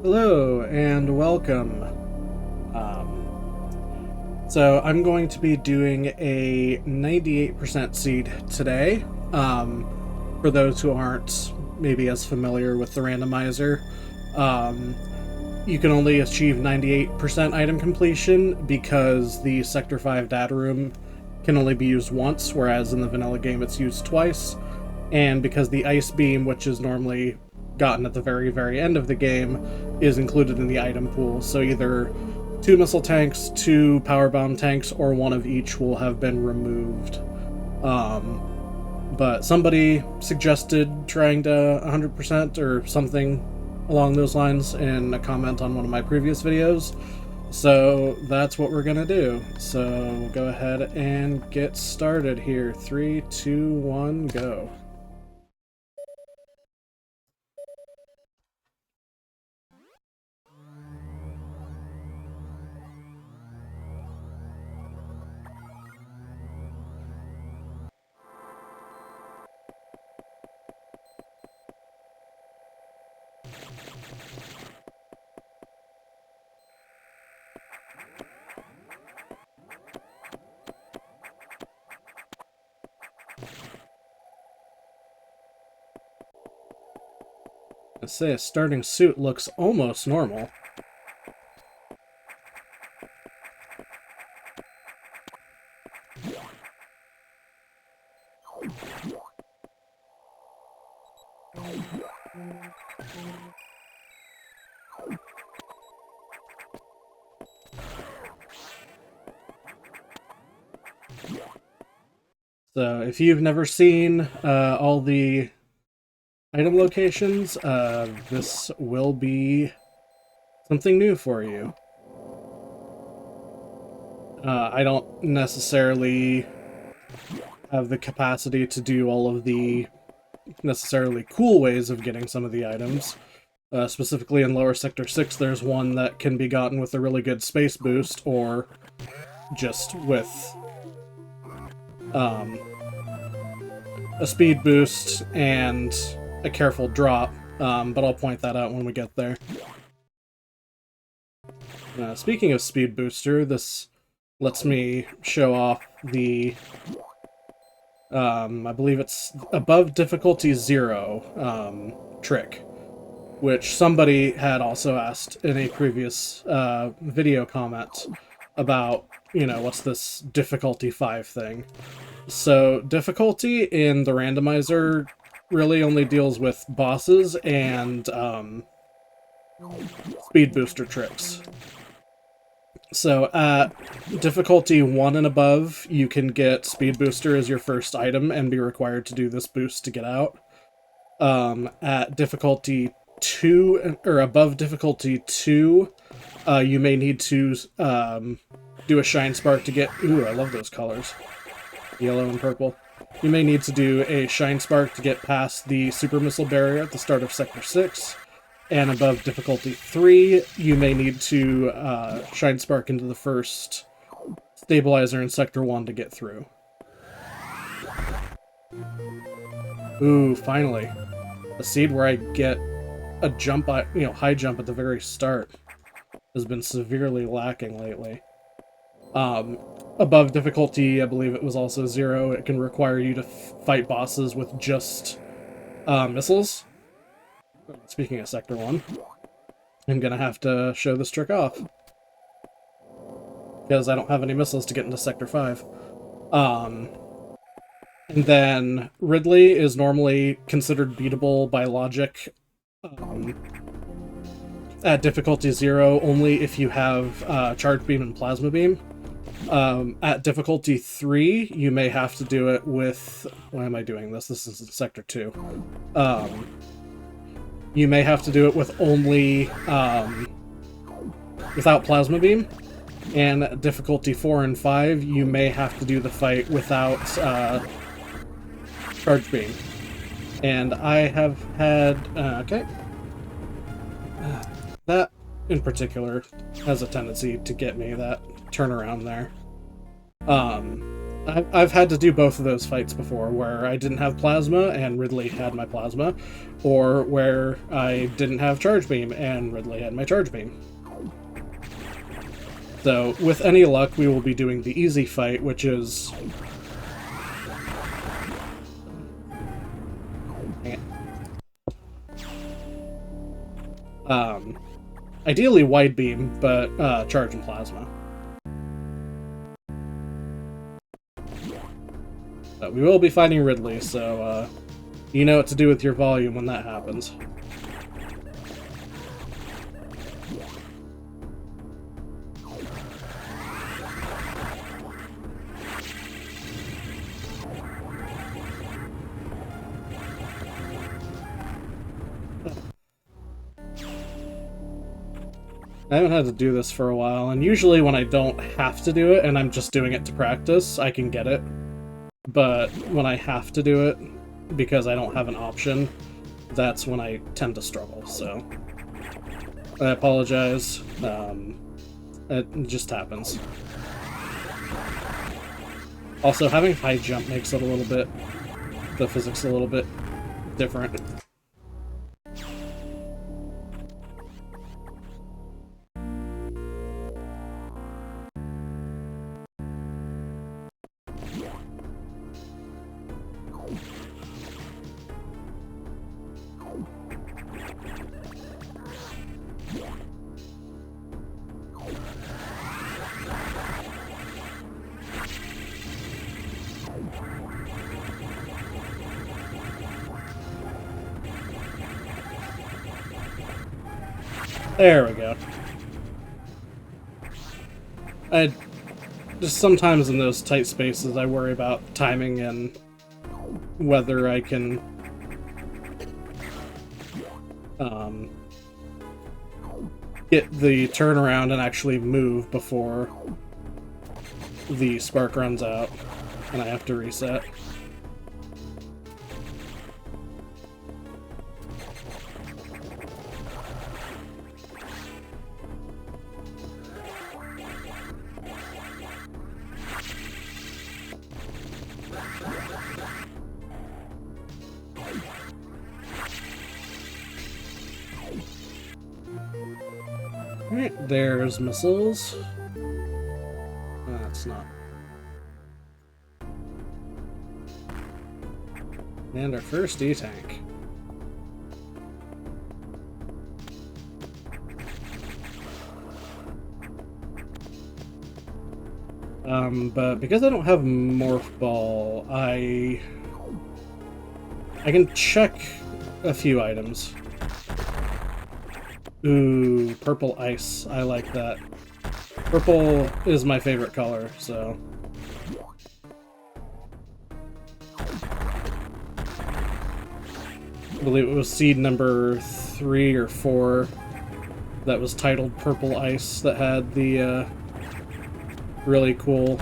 Hello and welcome. So I'm going to be doing a 98% seed today. For those who aren't maybe as familiar with the randomizer, you can only achieve 98% item completion because the Sector 5 data room can only be used once, whereas in the vanilla game it's used twice. And because the ice beam, which is normally gotten at the very end of the game, is included in the item pool, so either 2 missile tanks, 2 power bomb tanks, or one of each will have been removed. But somebody suggested trying to 100% or something along those lines in a comment on one of my previous videos, so that's what we're gonna do. So we'll go ahead and get started here. 3, 2, 1, go. I say a starting suit looks almost normal. So if you've never seen all the item locations, this will be something new for you. I don't necessarily have the capacity to do all of the necessarily cool ways of getting some of the items. Specifically in Lower Sector 6, there's one that can be gotten with a really good space boost, or just with a speed boost and a careful drop, but I'll point that out when we get there. Speaking of speed booster, this lets me show off the, I believe it's above difficulty 0 trick, which somebody had also asked in a previous video comment about, what's this difficulty 5 thing. So difficulty in the randomizer really only deals with bosses and speed booster tricks. So at difficulty 1 and above, you can get speed booster as your first item and be required to do this boost to get out. At difficulty 2, or above difficulty 2, you may need to do a shine spark to get... Ooh, I love those colors. Yellow and purple. You may need to do a shine spark to get past the super missile barrier at the start of Sector 6. And above difficulty 3, you may need to shine spark into the first stabilizer in Sector 1 to get through. Ooh, finally. A seed where I get a jump, high jump at the very start has been severely lacking lately. Above difficulty, I believe it was also 0, it can require you to fight bosses with just missiles. Speaking of Sector 1, I'm gonna have to show this trick off, because I don't have any missiles to get into Sector 5. And then Ridley is normally considered beatable by logic at difficulty 0 only if you have Charge Beam and Plasma Beam. At difficulty 3, you may have to do it with... Why am I doing this? This is in Sector 2. You may have to do it with only... without Plasma Beam. And at difficulty 4 and 5, you may have to do the fight without Charge Beam. And I have had... okay. That, in particular, has a tendency to get me, that turnaround there. I've had to do both of those fights before, where I didn't have plasma and Ridley had my plasma, or where I didn't have charge beam and Ridley had my charge beam. So, with any luck, we will be doing the easy fight, which is... ideally wide beam, but charge and plasma. But we will be fighting Ridley, so you know what to do with your volume when that happens. I haven't had to do this for a while, and usually when I don't have to do it and I'm just doing it to practice, I can get it. But when I have to do it, because I don't have an option, that's when I tend to struggle, so... I apologize. It just happens. Also, having high jump makes it a little bit... the physics a little bit different. There we go. Just sometimes in those tight spaces I worry about timing and whether I can get the turnaround and actually move before the spark runs out and I have to reset. Alright, there's missiles. That's not. And our first E-tank. But because I don't have Morph Ball, I can check a few items. Ooh, purple ice. I like that. Purple is my favorite color, so... I believe it was seed number 3 or 4 that was titled Purple Ice that had the really cool,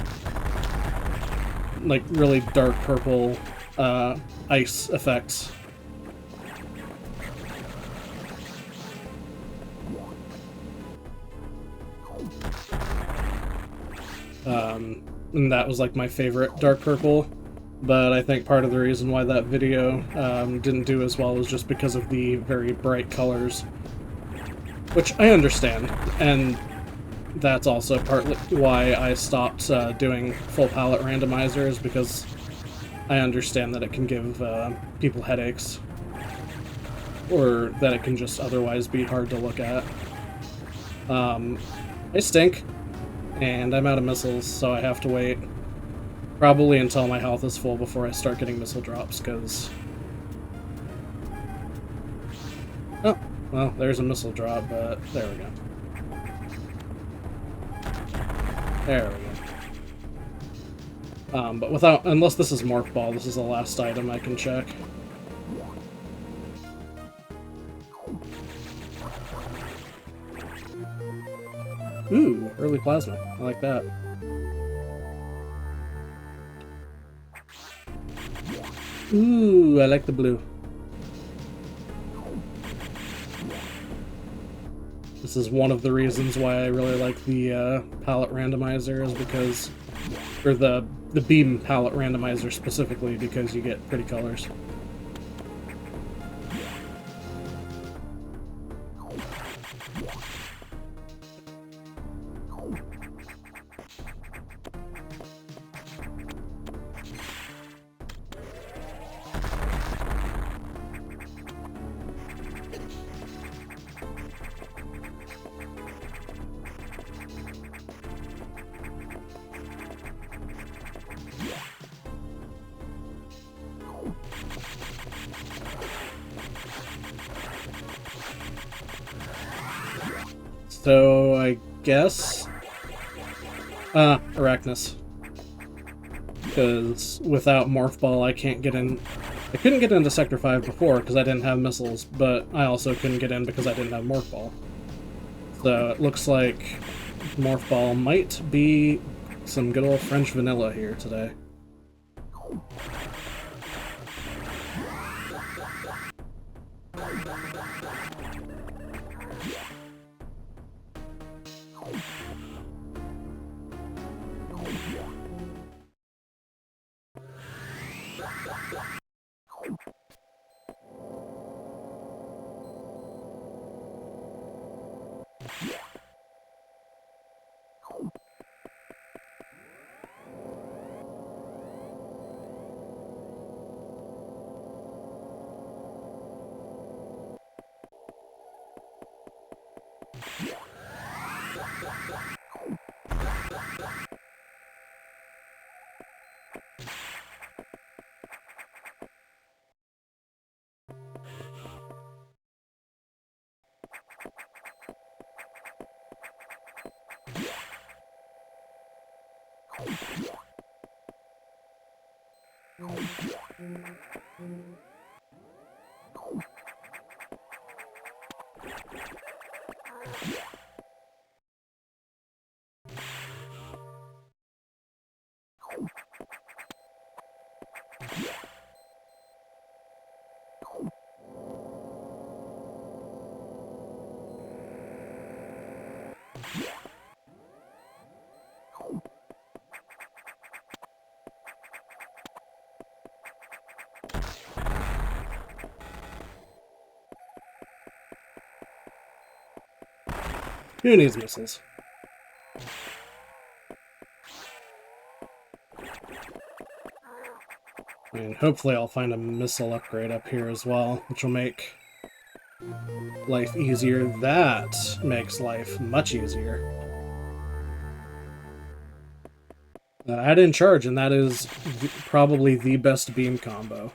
like really dark purple ice effects. And that was like my favorite dark purple, but I think part of the reason why that video didn't do as well was just because of the very bright colors, which I understand, and that's also partly why I stopped doing full palette randomizers, because I understand that it can give people headaches, or that it can just otherwise be hard to look at. I stink. And I'm out of missiles, so I have to wait probably until my health is full before I start getting missile drops, because... Oh, well, there's a missile drop, but there we go. There we go. But without... unless this is Morph Ball, this is the last item I can check. Ooh, early plasma. I like that. Ooh, I like the blue. This is one of the reasons why I really like the palette randomizer, is because Or the beam palette randomizer specifically, because you get pretty colors. So, I guess... Arachnus. Because without Morph Ball, I can't get in... I couldn't get into Sector 5 before because I didn't have missiles, but I also couldn't get in because I didn't have Morph Ball. So, it looks like Morph Ball might be some good old French vanilla here today. Who needs missiles? I mean, hopefully I'll find a missile upgrade up here as well, which will make life easier. That makes life much easier. Add in charge, and that is probably the best beam combo.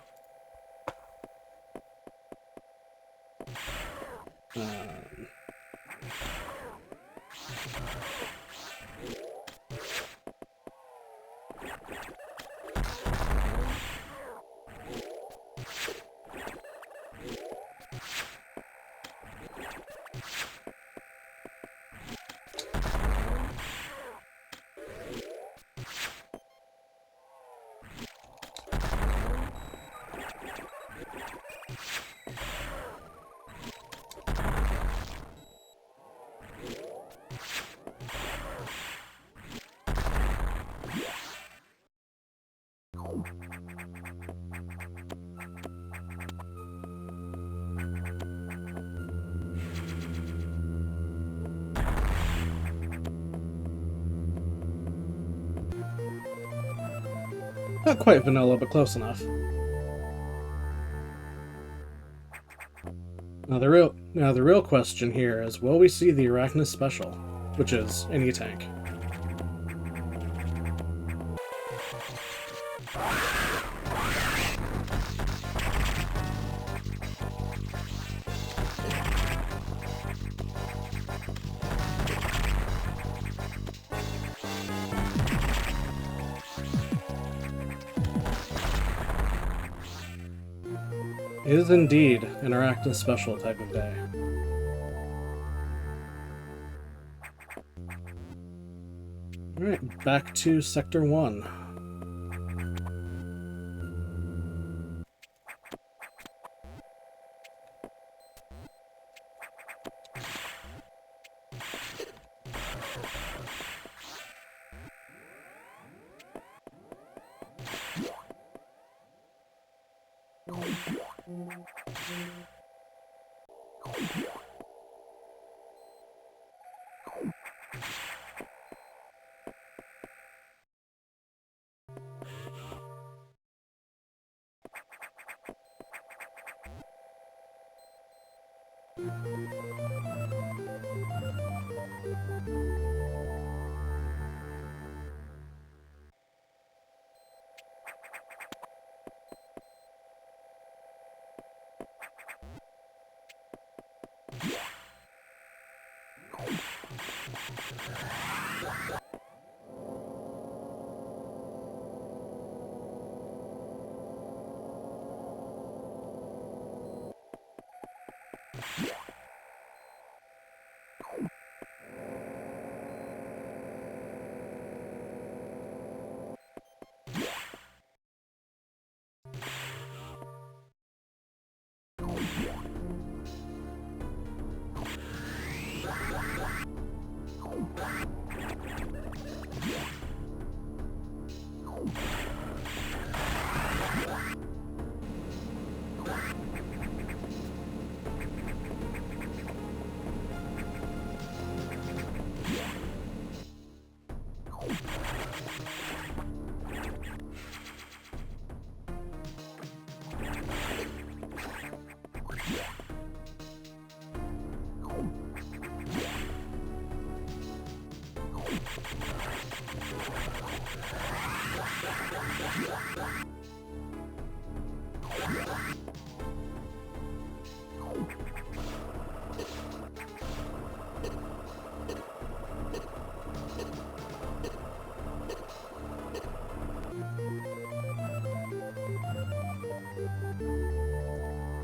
Not quite vanilla, but close enough. Now the real question here is, will we see the Arachnus special, which is any tank? It is indeed an Arachnus special type of day. Alright, back to Sector 1.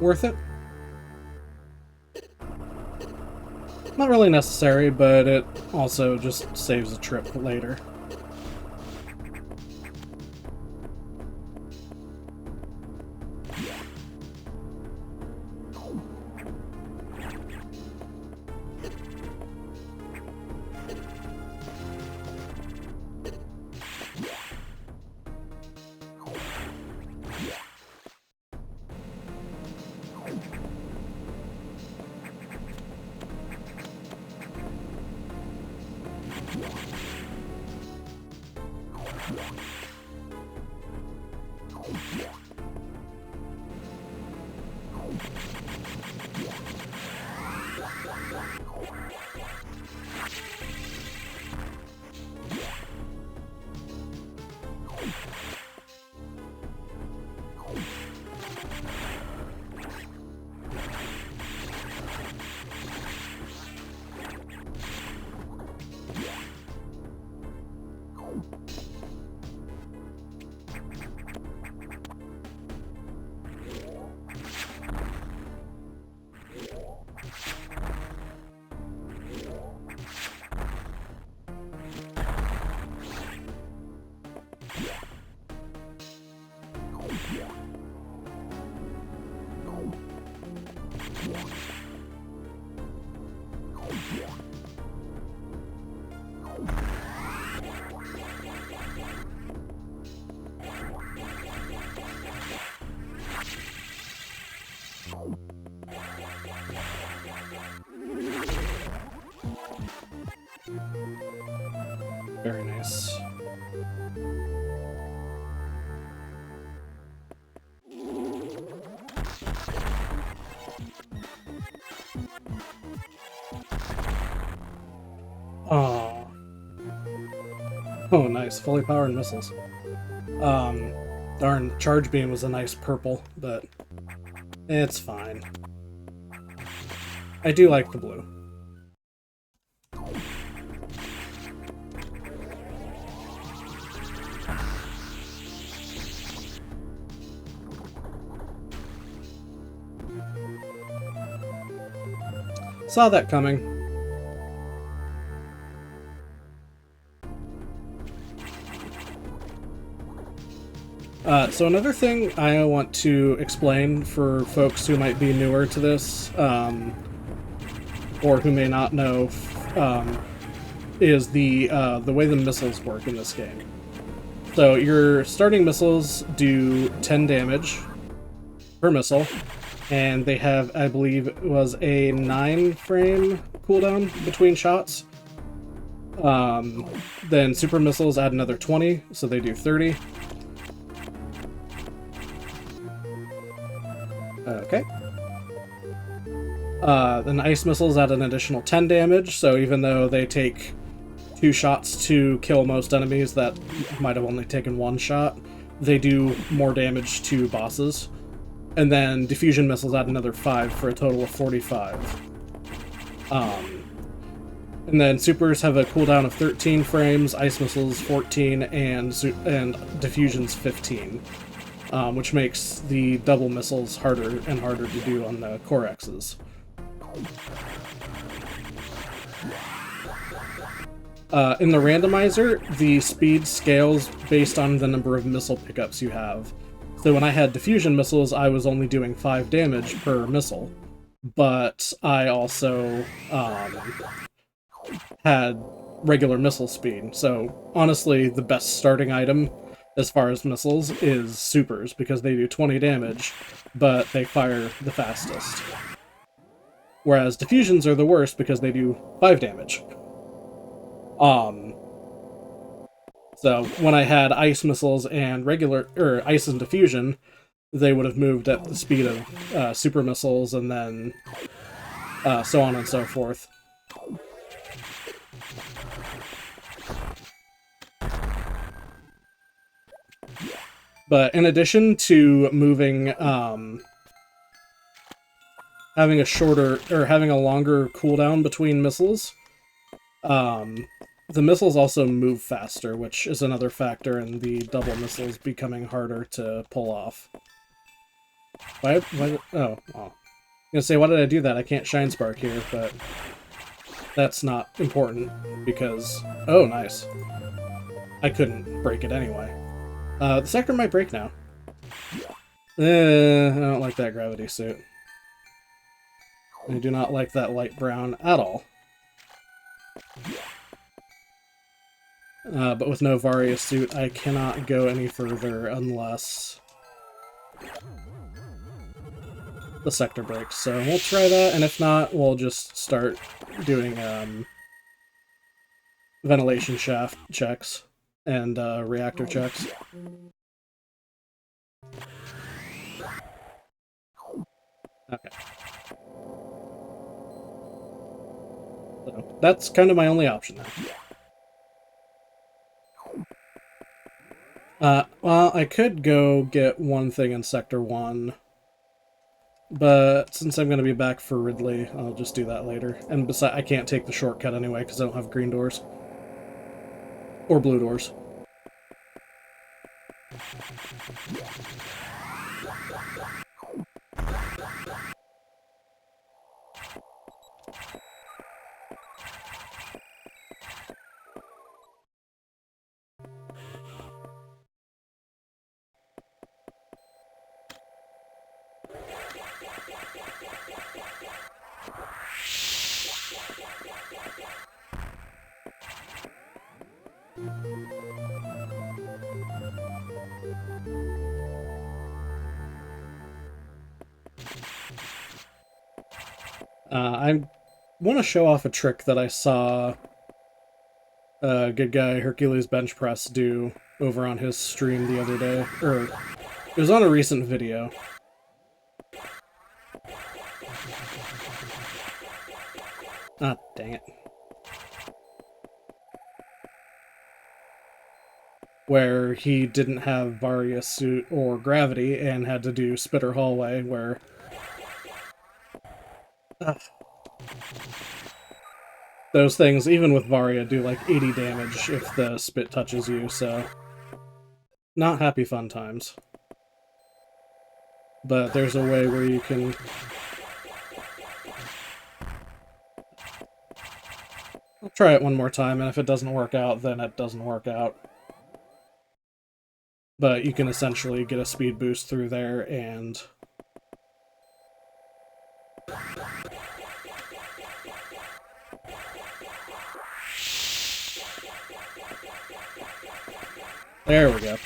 Worth it? Not really necessary, but it also just saves a trip later. Very nice. Oh. Oh, nice. Fully powered missiles. Darn, Charge Beam was a nice purple, but it's fine. I do like the blue. Saw that coming. So another thing I want to explain for folks who might be newer to this, or who may not know, is the way the missiles work in this game. So your starting missiles do 10 damage per missile, and they have, I believe, it was a 9-frame cooldown between shots. Then super missiles add another 20, so they do 30. Okay. Then ice missiles add an additional 10 damage, so even though they take 2 shots to kill most enemies that might have only taken 1 shot, they do more damage to bosses. And then diffusion missiles add another 5 for a total of 45. And then supers have a cooldown of 13 frames, ice missiles 14, and diffusions 15, which makes the double missiles harder and harder to do on the core X's. In the randomizer, the speed scales based on the number of missile pickups you have. So when I had diffusion missiles, I was only doing 5 damage per missile, but I also had regular missile speed. So honestly, the best starting item as far as missiles is supers, because they do 20 damage, but they fire the fastest. Whereas diffusions are the worst because they do 5 damage. So when I had ice missiles and ice and diffusion, they would have moved at the speed of super missiles, and then so on and so forth. But in addition to moving, having a longer cooldown between missiles, the missiles also move faster, which is another factor in the double missiles becoming harder to pull off. Oh, I'm gonna say, why did I do that? I can't Shine Spark here, but that's not important, because... Oh, nice. I couldn't break it anyway. The sector might break now. I don't like that gravity suit. I do not like that light brown at all. But with no Varia suit, I cannot go any further unless the sector breaks. So we'll try that, and if not, we'll just start doing ventilation shaft checks and reactor checks. Okay. So that's kind of my only option now. Well, I could go get one thing in Sector 1, but since I'm going to be back for Ridley, I'll just do that later. And besides, I can't take the shortcut anyway, because I don't have green doors. Or blue doors. I want to show off a trick that I saw good guy Hercules Bench Press do over on his stream the other day. Or, it was on a recent video. Ah, dang it. Where he didn't have Varia suit or gravity and had to do Spitter Hallway, where... Those things, even with Varia, do like 80 damage if the spit touches you, so... Not happy fun times. But there's a way where you can... I'll try it one more time, and if it doesn't work out, then it doesn't work out. But you can essentially get a speed boost through there, and... There we go.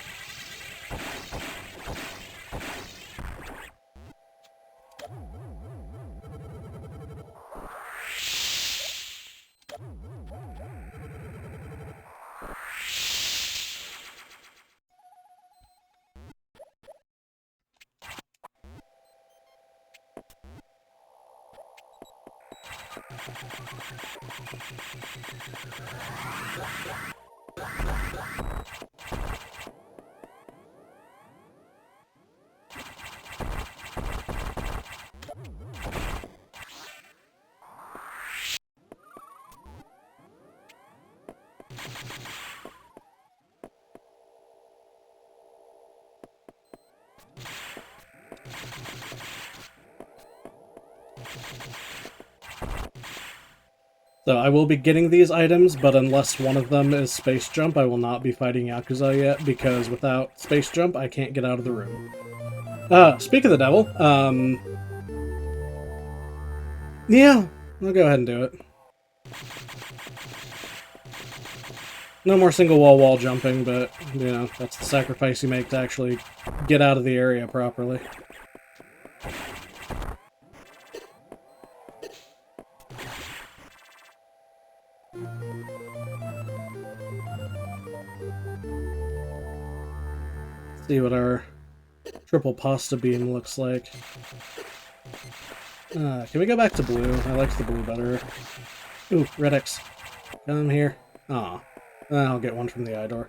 So I will be getting these items, but unless one of them is Space Jump, I will not be fighting Yakuza yet, because without Space Jump, I can't get out of the room. Speak of the devil, yeah, I'll go ahead and do it. No more single wall jumping, but, you know, that's the sacrifice you make to actually get out of the area properly. See what our triple pasta beam looks like. Can we go back to blue? I like the blue better. Ooh, red X. Come here. Aw. I'll get one from the eye door.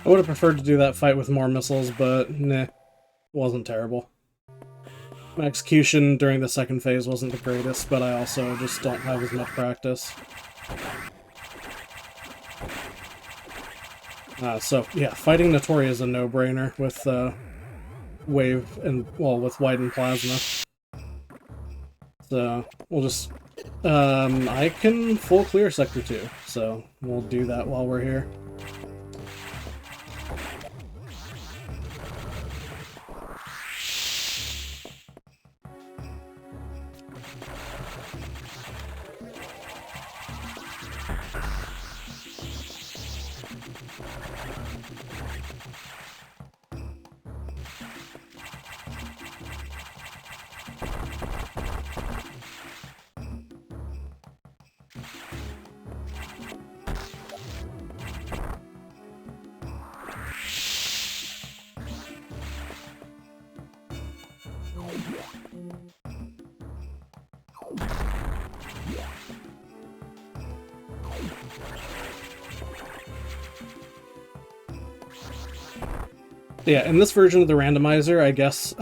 I would have preferred to do that fight with more missiles, but nah, wasn't terrible. My execution during the second phase wasn't the greatest, but I also just don't have as much practice. So yeah, fighting Notori is a no-brainer with Wave and, well, with White and Plasma. So we'll just, I can full clear Sector 2, so we'll do that while we're here. Yeah, in this version of the randomizer, I guess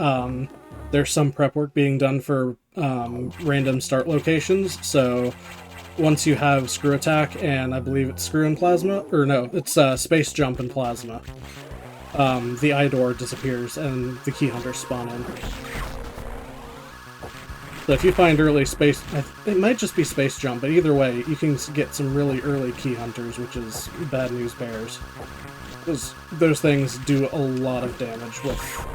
there's some prep work being done for random start locations, so once you have Screw Attack, and I believe it's Screw and Plasma, or no, it's Space Jump and Plasma. the eye door disappears and the key hunters spawn in. So if you find early space, it might just be space jump, but either way, you can get some really early key hunters, which is bad news bears. Those things do a lot of damage with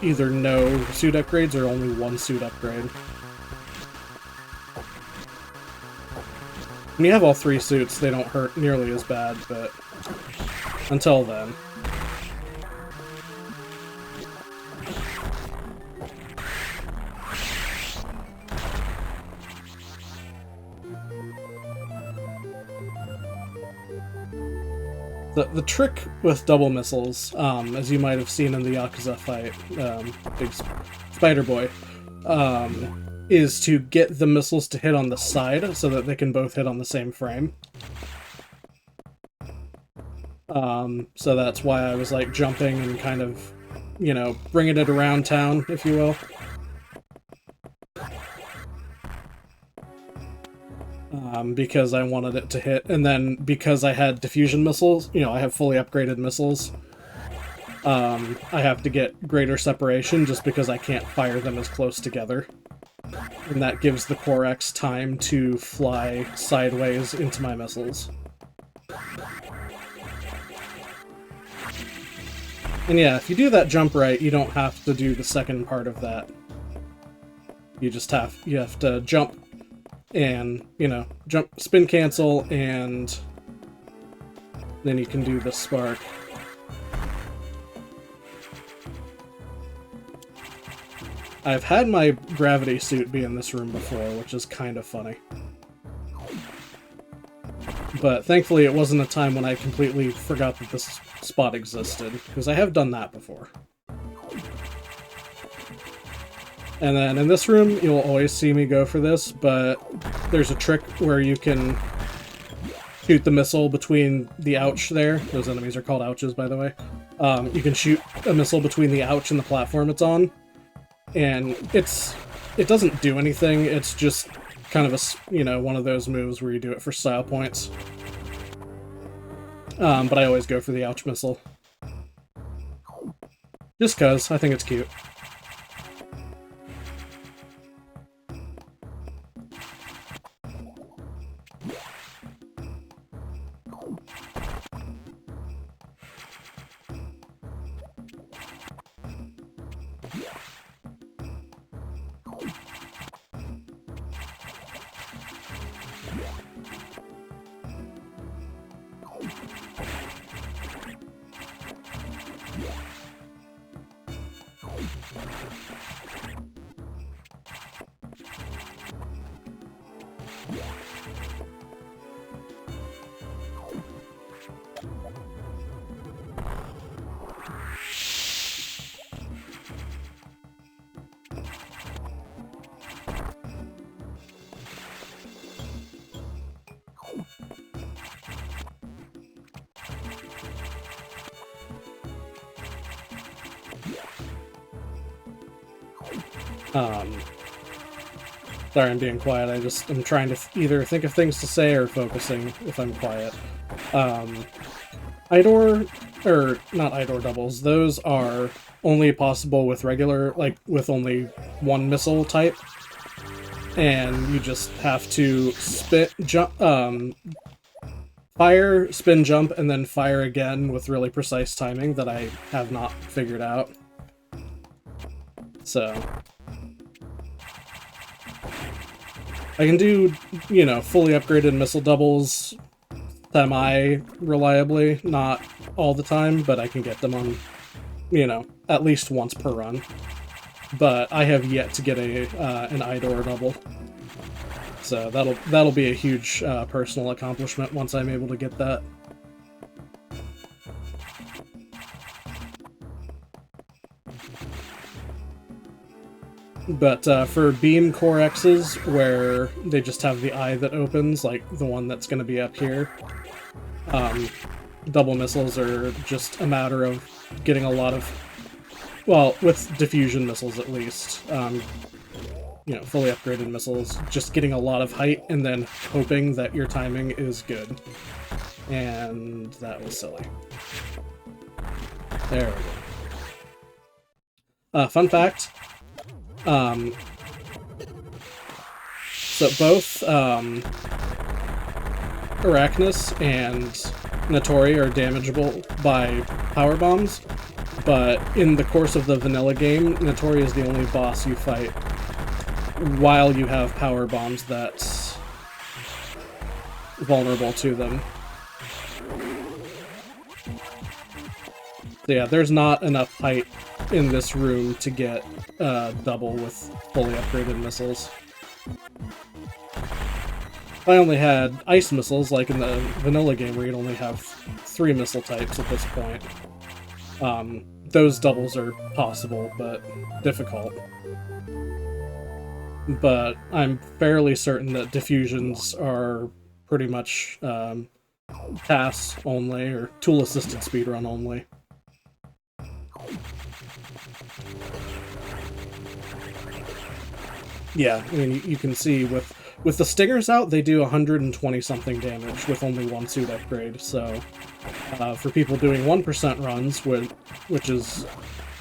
either no suit upgrades or only one suit upgrade. When you have all 3 suits, they don't hurt nearly as bad, but until then. The trick with double missiles, as you might have seen in the Yakuza fight, Big Spider Boy, is to get the missiles to hit on the side so that they can both hit on the same frame. So that's why I was like jumping and kind of, you know, bringing it around town, if you will. Because I wanted it to hit, and then because I had diffusion missiles, you know, I have fully upgraded missiles, I have to get greater separation just because I can't fire them as close together. And that gives the Core X time to fly sideways into my missiles. And yeah, if you do that jump right, you don't have to do the second part of that. You have to jump and, you know, jump, spin cancel, and then you can do the spark. I've had my gravity suit be in this room before, which is kind of funny. But thankfully it wasn't a time when I completely forgot that this spot existed, because I have done that before. And then in this room, you'll always see me go for this, but there's a trick where you can shoot the missile between the ouch there. Those enemies are called ouches, by the way. You can shoot a missile between the ouch and the platform it's on. And it doesn't do anything, it's just kind of a, you know, one of those moves where you do it for style points. But I always go for the ouch missile. Just cause, I think it's cute. Sorry, I'm being quiet. I'm trying to either think of things to say or focusing if I'm quiet. Idor, or not Idor doubles, those are only possible with regular, like, with only one missile type. And you just have to fire, spin, jump, and then fire again with really precise timing that I have not figured out. So I can do, you know, fully upgraded missile doubles semi-reliably, not all the time, but I can get them on, you know, at least once per run. But I have yet to get an Idor double. So that'll be a huge personal accomplishment once I'm able to get that. But for beam Core X's, where they just have the eye that opens, like the one that's going to be up here, double missiles are just a matter of getting a lot of, well, with diffusion missiles at least, you know, fully upgraded missiles, just getting a lot of height and then hoping that your timing is good. And that was silly. There we go. Fun fact. So both Arachnus and Notori are damageable by power bombs, but in the course of the vanilla game, Notori is the only boss you fight while you have power bombs that's vulnerable to them. So yeah, there's not enough height in this room to get double with fully upgraded missiles. If I only had ice missiles, like in the vanilla game where you'd only have 3 missile types at this point, those doubles are possible, but difficult. But I'm fairly certain that diffusions are pretty much pass only, or tool-assisted speedrun only. Yeah, I mean, you can see with the stingers out, they do 120-something damage with only 1 suit upgrade, so for people doing 1% runs, which is,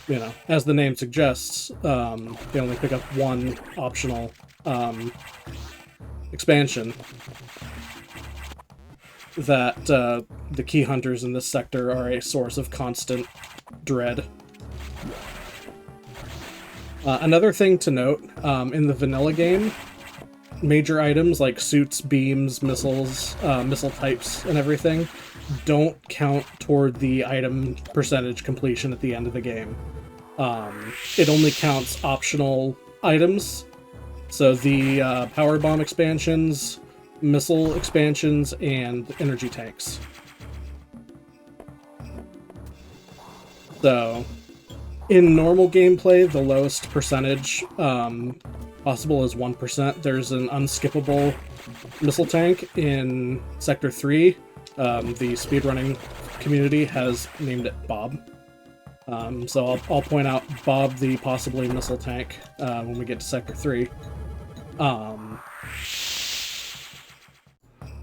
you know, as the name suggests, they only pick up 1 optional expansion, that the key hunters in this sector are a source of constant dread. Another thing to note, in the vanilla game, major items like suits, beams, missiles, missile types, and everything don't count toward the item percentage completion at the end of the game. It only counts optional items, so the power bomb expansions, missile expansions, and energy tanks. So, in normal gameplay, the lowest percentage possible is 1%. There's an unskippable missile tank in Sector 3. The speedrunning community has named it Bob. So I'll point out Bob the possibly missile tank when we get to Sector 3.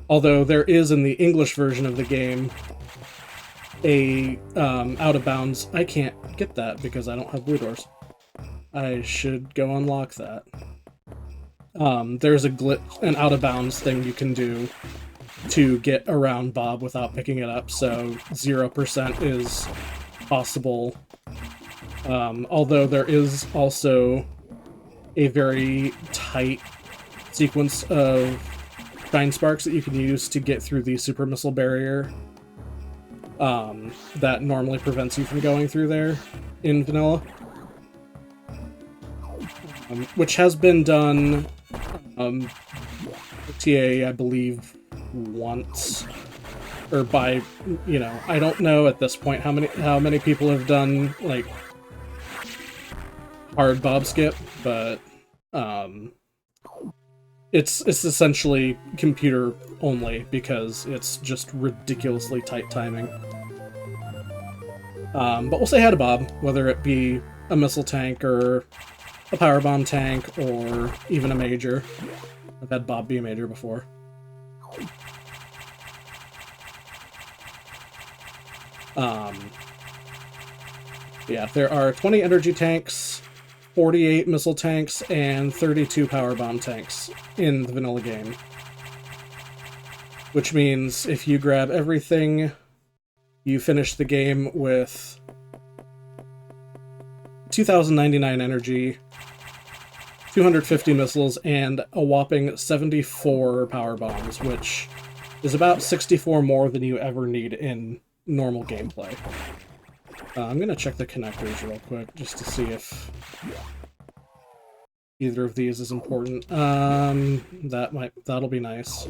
Although there is in the English version of the game a out of bounds. I can't get that because I don't have blue doors. I should go unlock that. There's a glitch, an out of bounds thing you can do to get around Bob without picking it up, so 0% is possible. Although there is also a very tight sequence of shine sparks that you can use to get through the super missile barrier that normally prevents you from going through there in vanilla. Which has been done TA, I believe, once, or by, you know, I don't know at this point how many people have done like hard Bob skip, but it's essentially computer only because it's just ridiculously tight timing. But we'll say hi to Bob, whether it be a missile tank or a power bomb tank or even a major. I've had Bob be a major before. Yeah, there are 20 energy tanks, 48 missile tanks, and 32 power bomb tanks in the vanilla game. Which means if you grab everything, you finish the game with 2,099 energy, 250 missiles, and a whopping 74 power bombs, which is about 64 more than you ever need in normal gameplay. I'm gonna check the connectors real quick, just to see if either of these is important. That'll be nice.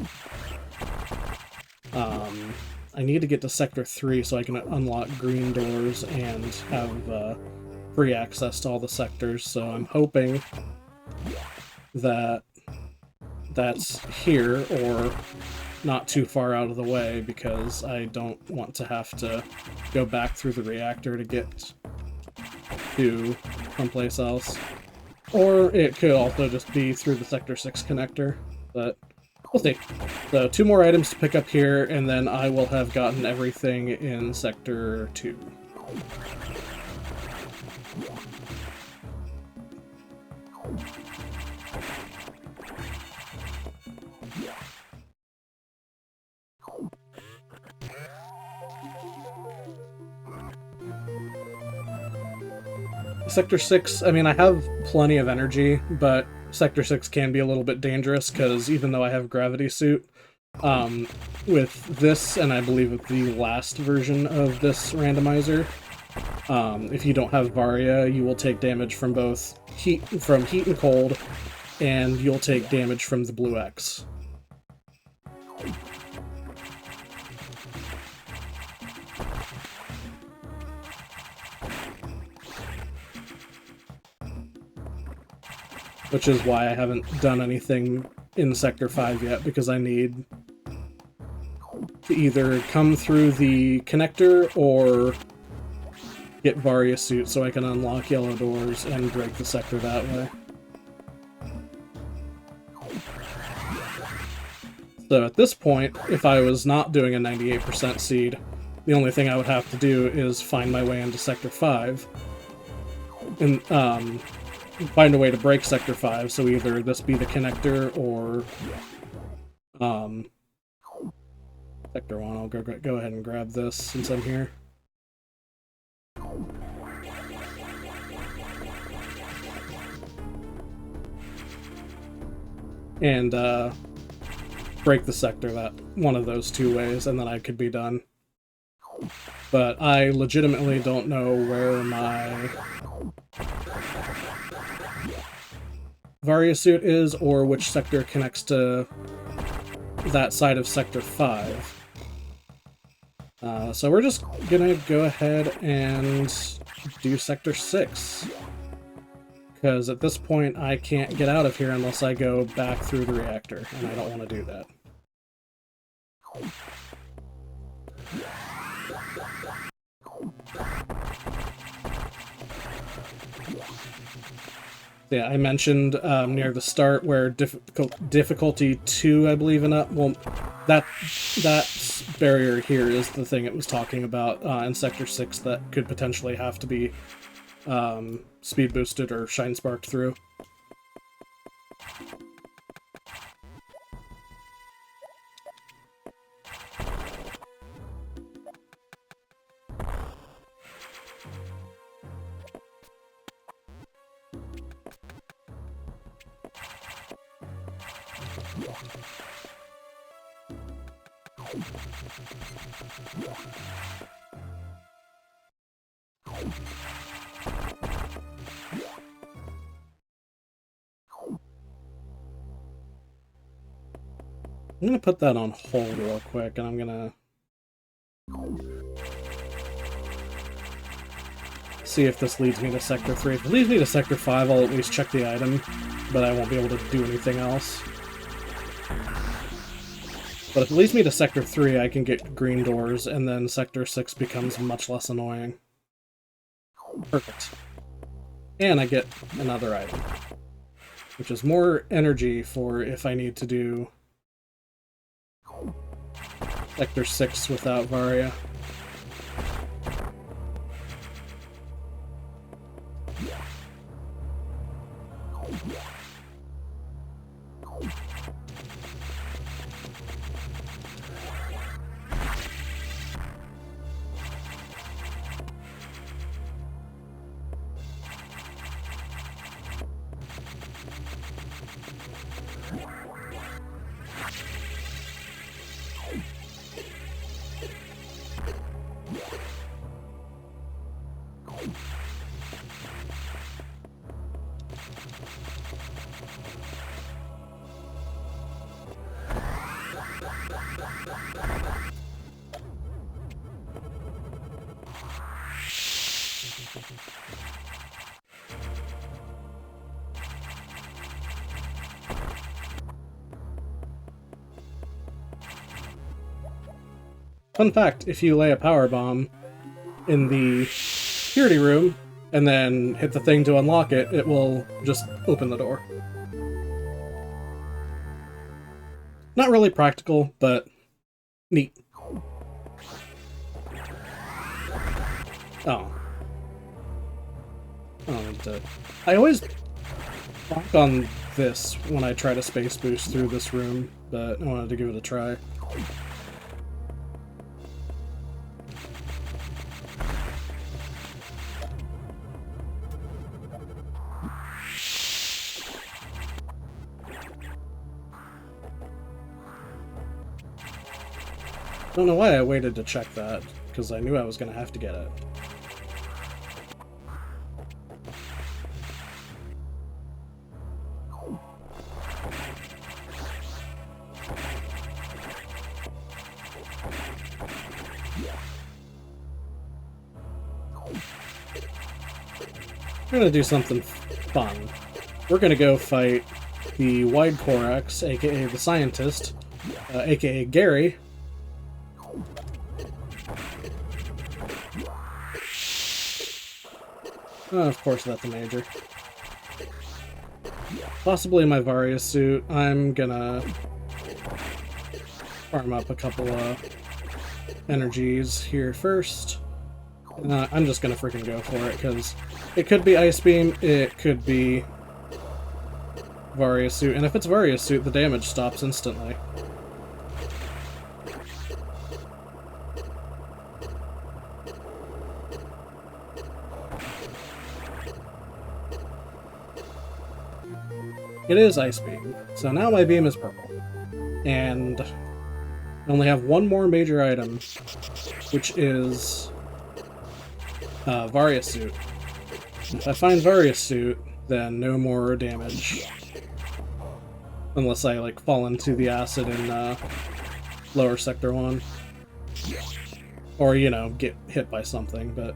I need to get to Sector 3 so I can unlock green doors and have free access to all the sectors, so I'm hoping that that's here or not too far out of the way, because I don't want to have to go back through the reactor to get to someplace else. Or it could also just be through the Sector 6 connector, but we'll see. So 2 more items to pick up here, and then I will have gotten everything in Sector 2. Sector 6, I mean, I have plenty of energy, but Sector 6 can be a little bit dangerous, because even though I have Gravity Suit, with this, and I believe with the last version of this randomizer, if you don't have Varia, you will take damage from both heat and cold, and you'll take damage from the Blue X. Which is why I haven't done anything in Sector 5 yet, because I need to either come through the connector or get Varia Suit so I can unlock yellow doors and break the sector that way. So at this point, if I was not doing a 98% seed, the only thing I would have to do is find my way into Sector 5 and find a way to break Sector 5, so either this be the connector or Sector 1. I'll go ahead and grab this since I'm here. And break the sector that one of those two ways, and then I could be done. But I legitimately don't know where my Varia Suit is, or which sector connects to that side of Sector 5. So we're just gonna go ahead and do Sector 6. Because at this point I can't get out of here unless I go back through the reactor, and I don't want to do that. Yeah, I mentioned near the start where difficulty 2, I believe, and up. Well, that barrier here is the thing it was talking about in Sector 6 that could potentially have to be speed boosted or shine sparked through. I'm gonna put that on hold real quick, and I'm gonna see if this leads me to Sector 3. If it leads me to Sector 5, I'll at least check the item, but I won't be able to do anything else. But if it leads me to Sector 3, I can get green doors, and then Sector 6 becomes much less annoying. Perfect. And I get another item, which is more energy for if I need to do Sector 6 without Varia. Fun fact, if you lay a power bomb in the security room and then hit the thing to unlock it, it will just open the door. Not really practical, but neat. Oh. I don't need to... I always block on this when I try to space boost through this room, but I wanted to give it a try. I don't know why I waited to check that, because I knew I was going to have to get it. We're going to do something fun. We're going to go fight the Wide Corax, aka the Scientist, aka Gary. Oh, of course that's a major. Possibly my Varia suit. I'm gonna farm up a couple of energies here first. I'm just gonna freaking go for it, because it could be Ice Beam, it could be Varia suit, and if it's Varia suit, the damage stops instantly. It is Ice Beam, so now my beam is purple. And I only have one more major item, which is Varia Suit. If I find Varia Suit, then no more damage. Unless I, like, fall into the acid in lower Sector 1. Or, you know, get hit by something, but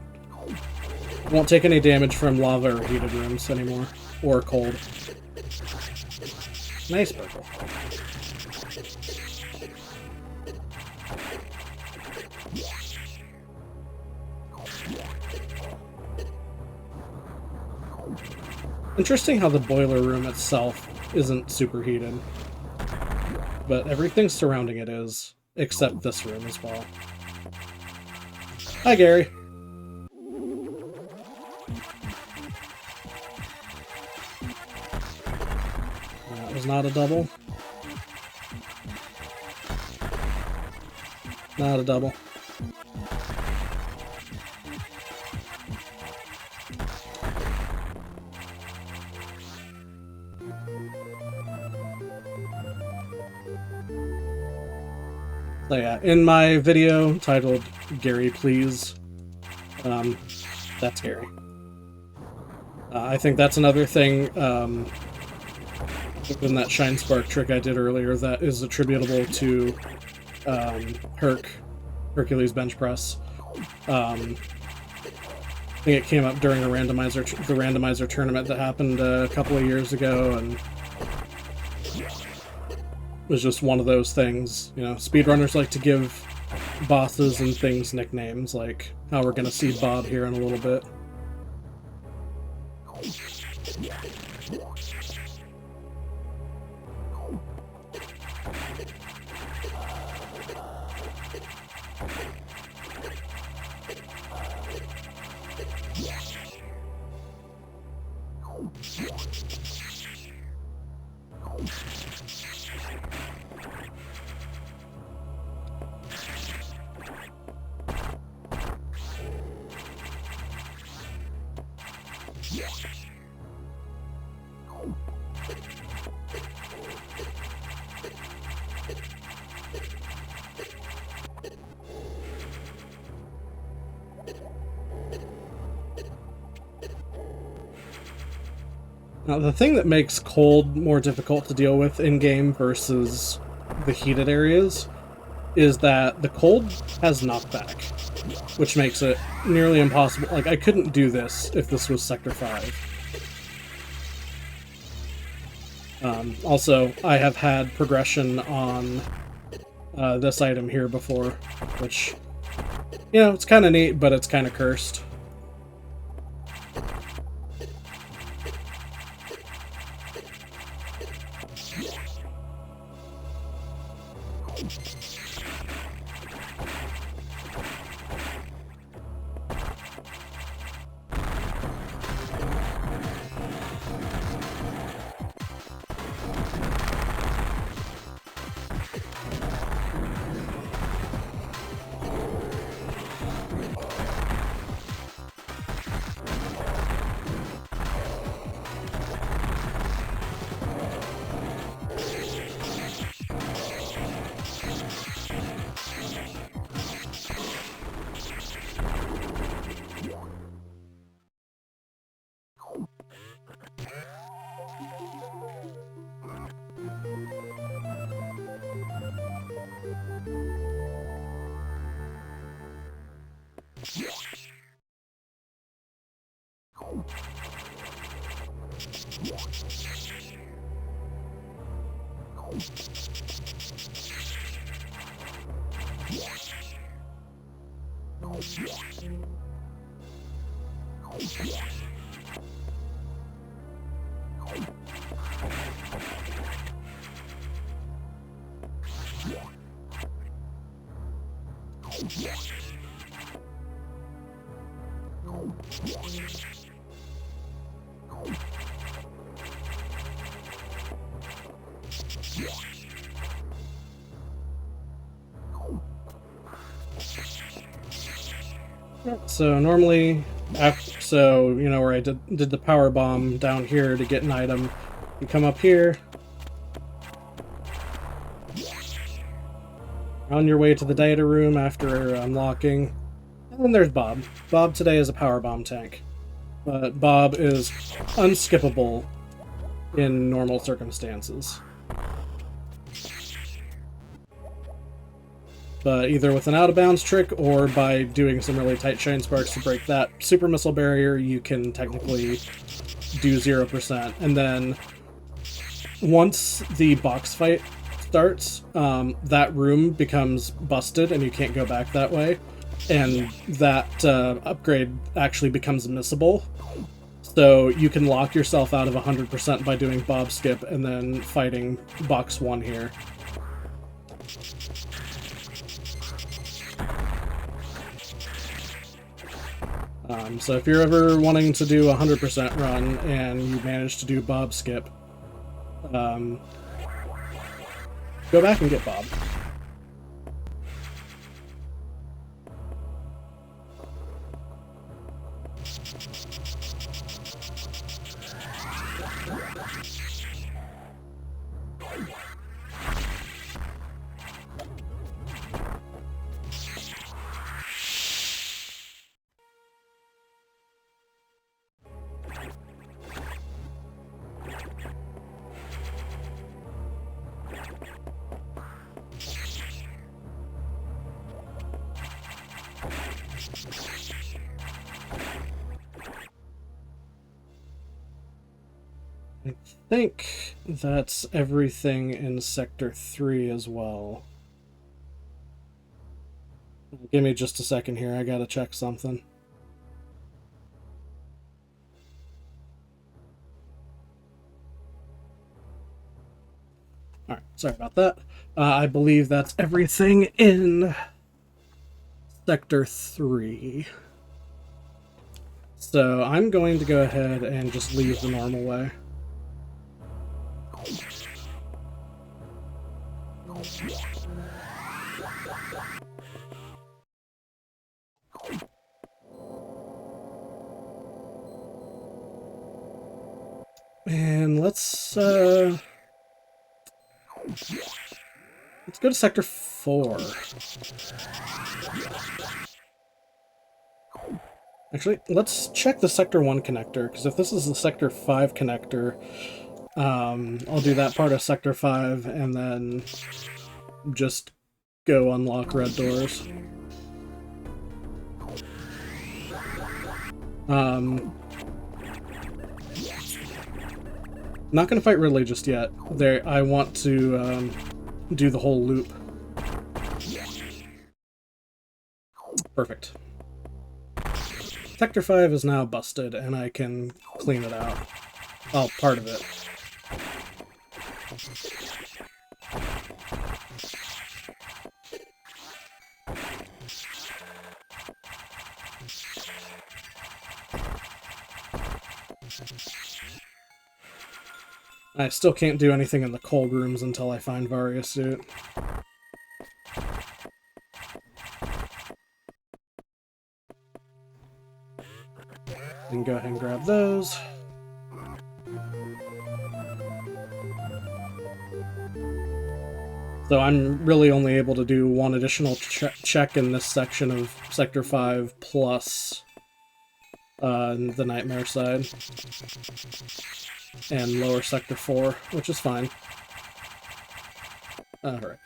I won't take any damage from lava or heated rooms anymore. Or cold. Nice purple. Interesting how the boiler room itself isn't superheated, but everything surrounding it is, except this room as well. Hi, Gary. That was not a double. Not a double. So yeah, in my video titled Gary Please, that's Gary. I think that's another thing in that Shine Spark trick I did earlier that is attributable to Hercules bench press. I think it came up during the randomizer tournament that happened a couple of years ago, and it was just one of those things. You know, speedrunners like to give bosses and things nicknames, like how we're gonna see Bob here in a little bit. Now, the thing that makes cold more difficult to deal with in-game versus the heated areas is that the cold has knockback, which makes it nearly impossible. Like, I couldn't do this if this was Sector 5. Also, I have had progression on this item here before, which, you know, it's kind of neat, but it's kind of cursed. So normally, so you know where I did the power bomb down here to get an item, you come up here, on your way to the data room after unlocking, and then there's Bob. Bob today is a power bomb tank, but Bob is unskippable in normal circumstances. But either with an out-of-bounds trick or by doing some really tight shine sparks to break that super missile barrier, you can technically do 0%. And then once the box fight starts, that room becomes busted and you can't go back that way. And that upgrade actually becomes missable. So you can lock yourself out of 100% by doing Bob Skip and then fighting box 1 here. So if you're ever wanting to do a 100% run and you manage to do Bob Skip, go back and get Bob. I think that's everything in Sector 3 as well. Give me just a second here, I gotta check something. Alright, sorry about that. I believe that's everything in Sector 3. So I'm going to go ahead and just leave the normal way. And let's go to Sector 4. Actually, let's check the Sector 1 connector, because if this is the Sector 5 connector, I'll do that part of Sector 5 and then just go unlock red doors. Not going to fight Ridley just yet. I want to do the whole loop. Perfect. Sector 5 is now busted, and I can clean it out. Oh, part of it. I still can't do anything in the cold rooms until I find Varia's suit. And go ahead and grab those. So I'm really only able to do one additional check in this section of Sector 5 plus the Nightmare side. And lower Sector 4, which is fine. Alright.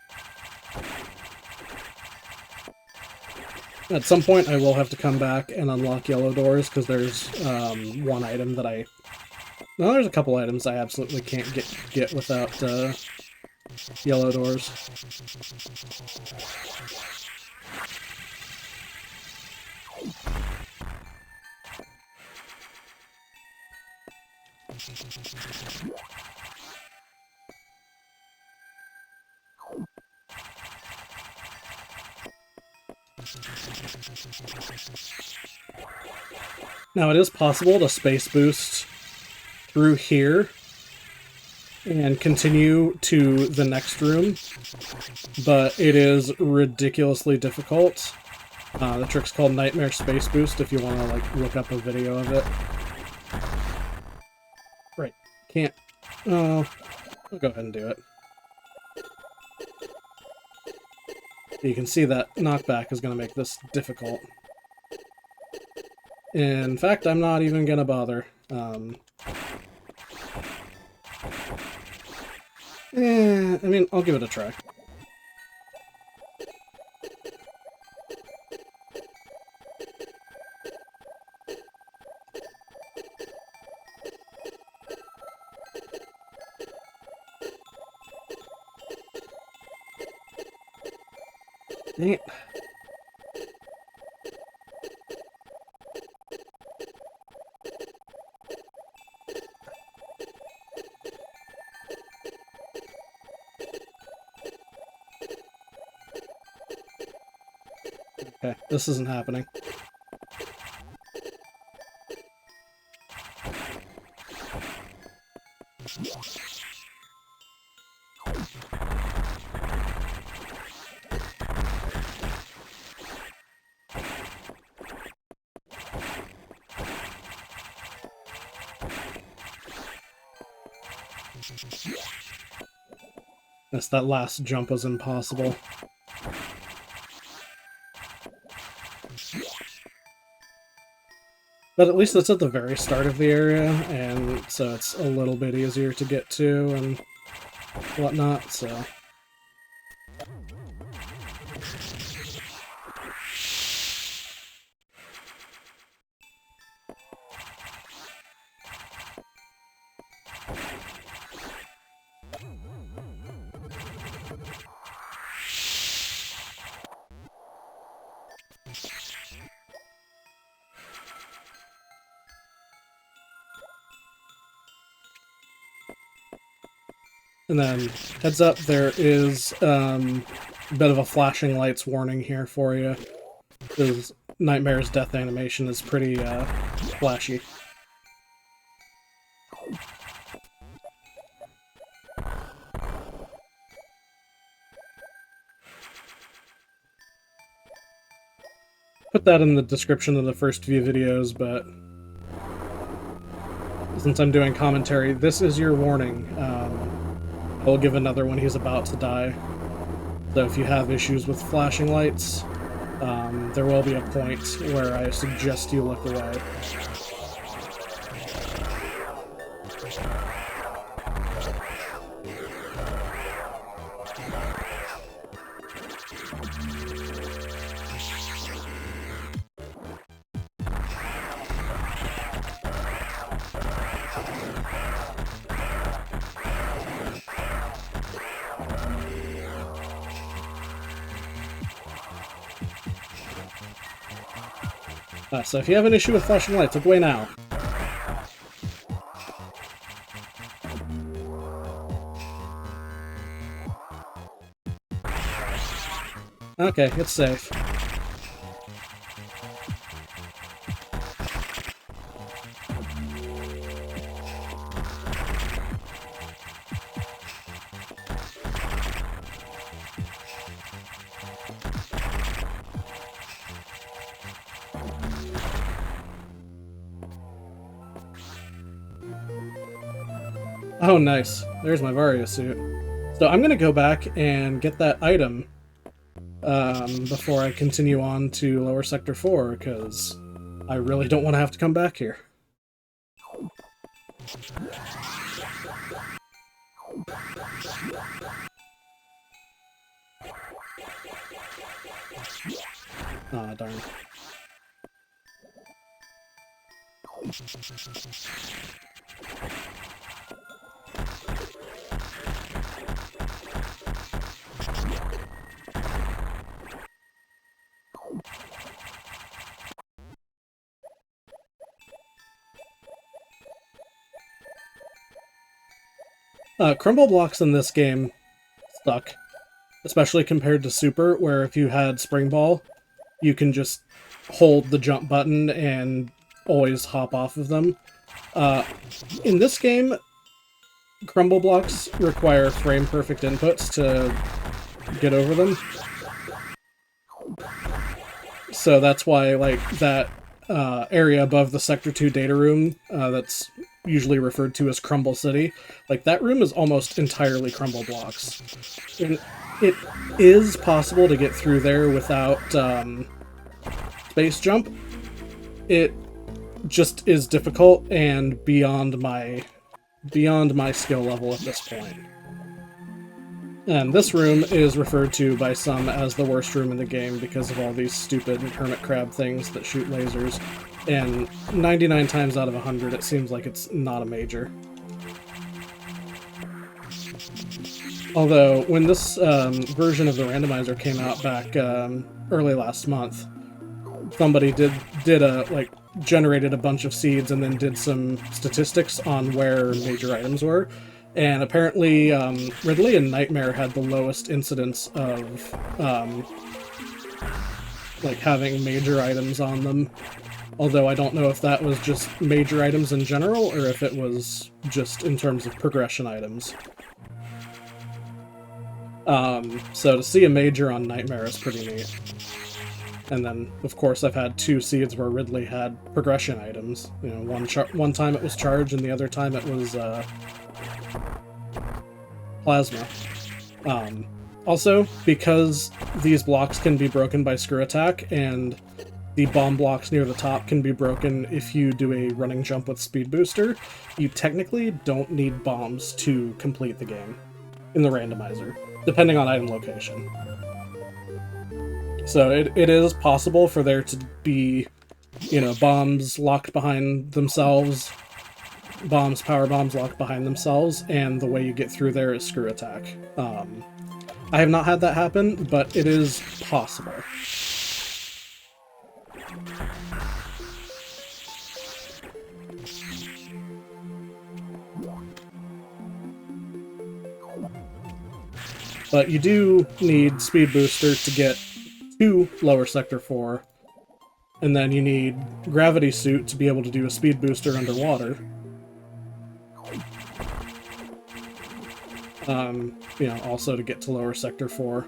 At some point I will have to come back and unlock yellow doors, because there's one item that no, there's a couple items I absolutely can't get without Yellow doors. Now it is possible to space boost through here and continue to the next room, but it is ridiculously difficult. The trick's called Nightmare Space Boost if you want to like look up a video of it. Right, can't. Oh, I'll go ahead and do it. You can see that knockback is going to make this difficult. In fact, I'm not even going to bother. I mean, I'll give it a try. Dang it. Okay, this isn't happening. Yes, that last jump was impossible. But at least it's at the very start of the area, and so it's a little bit easier to get to and whatnot, so... And then, heads up, there is a bit of a flashing lights warning here for you, because Nightmare's death animation is pretty flashy. Put that in the description of the first few videos, but since I'm doing commentary, this is your warning. I'll give another when he's about to die. So if you have issues with flashing lights, there will be a point where I suggest you look away. So if you have an issue with flashing lights, look away now. Okay, it's safe. Oh, nice. There's my Varia suit. So I'm gonna go back and get that item before I continue on to Lower Sector 4, because I really don't want to have to come back here. Ah, darn. Crumble blocks in this game suck, especially compared to Super, where if you had Spring Ball, you can just hold the jump button and always hop off of them. In this game, Crumble blocks require frame-perfect inputs to get over them. So that's why, like, that area above the Sector 2 data room that's usually referred to as Crumble City, like, that room is almost entirely Crumble blocks. And it is possible to get through there without space jump. It just is difficult and beyond my skill level at this point. And this room is referred to by some as the worst room in the game because of all these stupid hermit crab things that shoot lasers, and 99 times out of 100 it seems like it's not a major. Although, when this version of the randomizer came out back early last month, somebody generated a bunch of seeds and then did some statistics on where major items were. And apparently, Ridley and Nightmare had the lowest incidence of, having major items on them. Although I don't know if that was just major items in general, or if it was just in terms of progression items. So to see a major on Nightmare is pretty neat. And then, of course, I've had 2 seeds where Ridley had progression items. You know, one time it was charge, and the other time it was, plasma. Also, because these blocks can be broken by screw attack, and the bomb blocks near the top can be broken if you do a running jump with speed booster, you technically don't need bombs to complete the game in the randomizer, depending on item location. So it is possible for there to be, bombs locked behind themselves, power bombs locked behind themselves, and the way you get through there is screw attack. I have not had that happen, but it is possible. But you do need Speed Booster to get to Lower Sector 4, and then you need Gravity Suit to be able to do a Speed Booster underwater. Also to get to Lower Sector 4.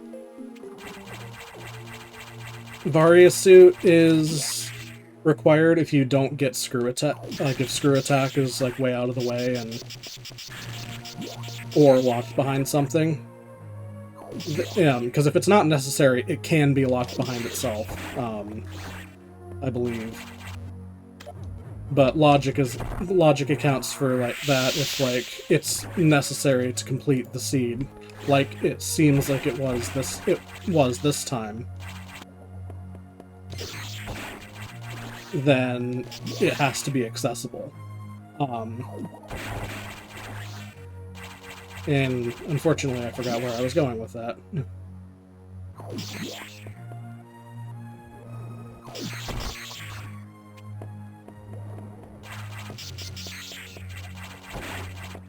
Varia Suit is required if you don't get Screw Attack, like if Screw Attack is like way out of the way or locked behind something. Because if it's not necessary, it can be locked behind itself, I believe. But logic accounts for that if it's necessary to complete the seed, like it seems like it was this time. Then it has to be accessible. And unfortunately I forgot where I was going with that.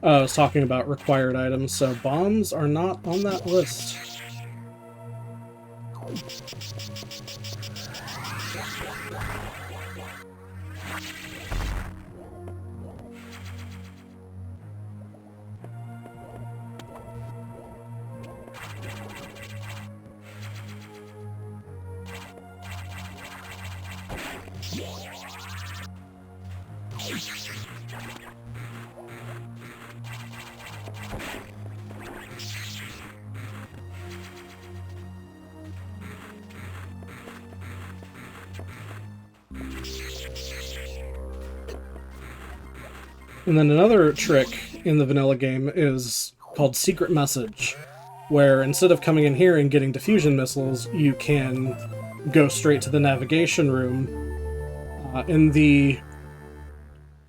I was talking about required items, so bombs are not on that list. And then another trick in the vanilla game is called Secret Message, where instead of coming in here and getting diffusion missiles, you can go straight to the navigation room. In the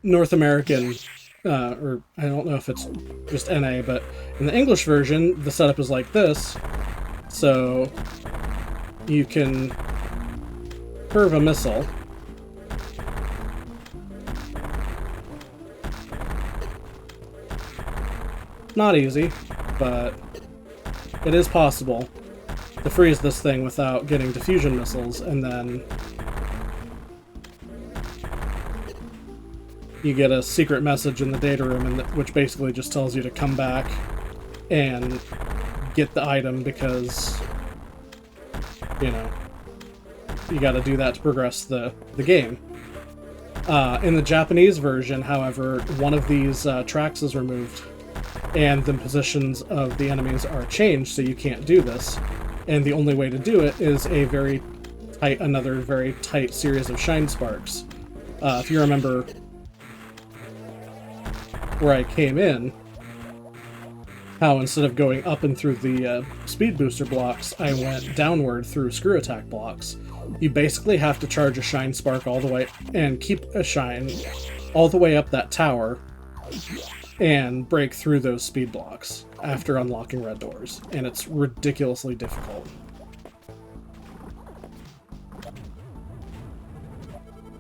North American, or I don't know if it's just NA, but in the English version, the setup is like this, so you can curve a missile. Not easy, but it is possible to freeze this thing without getting diffusion missiles, and then you get a secret message in the data room, which basically just tells you to come back and get the item because, you know, you gotta do that to progress the game. In the Japanese version, however, one of these tracks is removed, and the positions of the enemies are changed, so you can't do this. And the only way to do it is another very tight series of shine sparks. If you remember where I came in, how instead of going up and through the speed booster blocks, I went downward through screw attack blocks. You basically have to charge a shine spark all the way and keep a shine all the way up that tower and break through those speed blocks after unlocking red doors, and it's ridiculously difficult.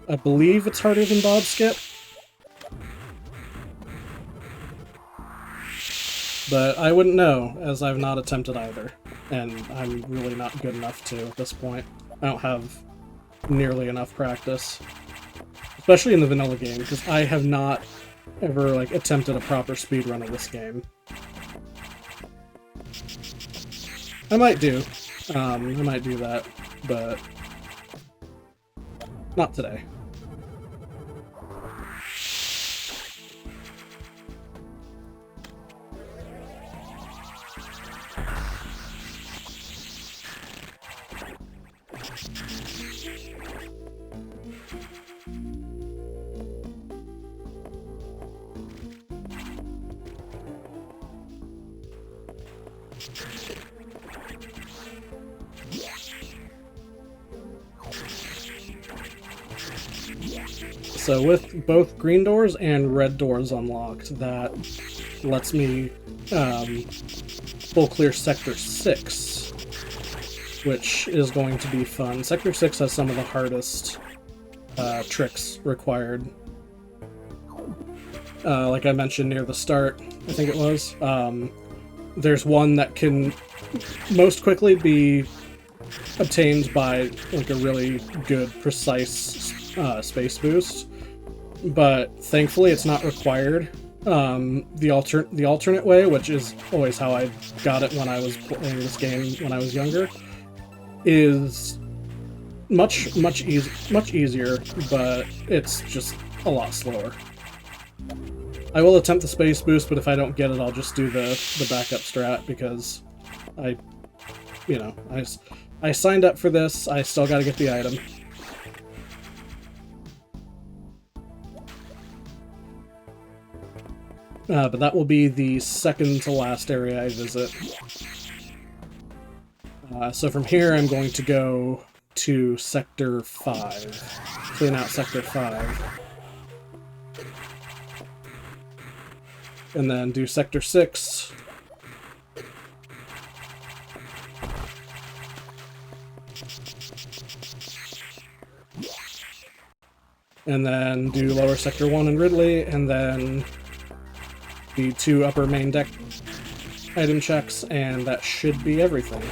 I believe it's harder than Bob Skip, but I wouldn't know, as I've not attempted either, and I'm really not good enough to at this point. I don't have nearly enough practice, especially in the vanilla game, because I have not ever attempted a proper speedrun of this game. I might do. I might do that, but not today. So with both green doors and red doors unlocked, that lets me full clear Sector 6, which is going to be fun. Sector 6 has some of the hardest tricks required. Like I mentioned near the start, I think it was, there's one that can most quickly be obtained by a really good, precise space boost, but thankfully it's not required. The alternate way, which is always how I got it when I was playing this game when I was younger, is much easier, but it's just a lot slower. I will attempt the space boost, but if I don't get it, I'll just do the backup strat, because I signed up for this. I still got to get the item. But that will be the second to last area I visit. So from here, I'm going to go to Sector 5. Clean out Sector 5. And then do Sector 6. And then do Lower Sector 1 in Ridley, and then the 2 upper main deck item checks, and that should be everything.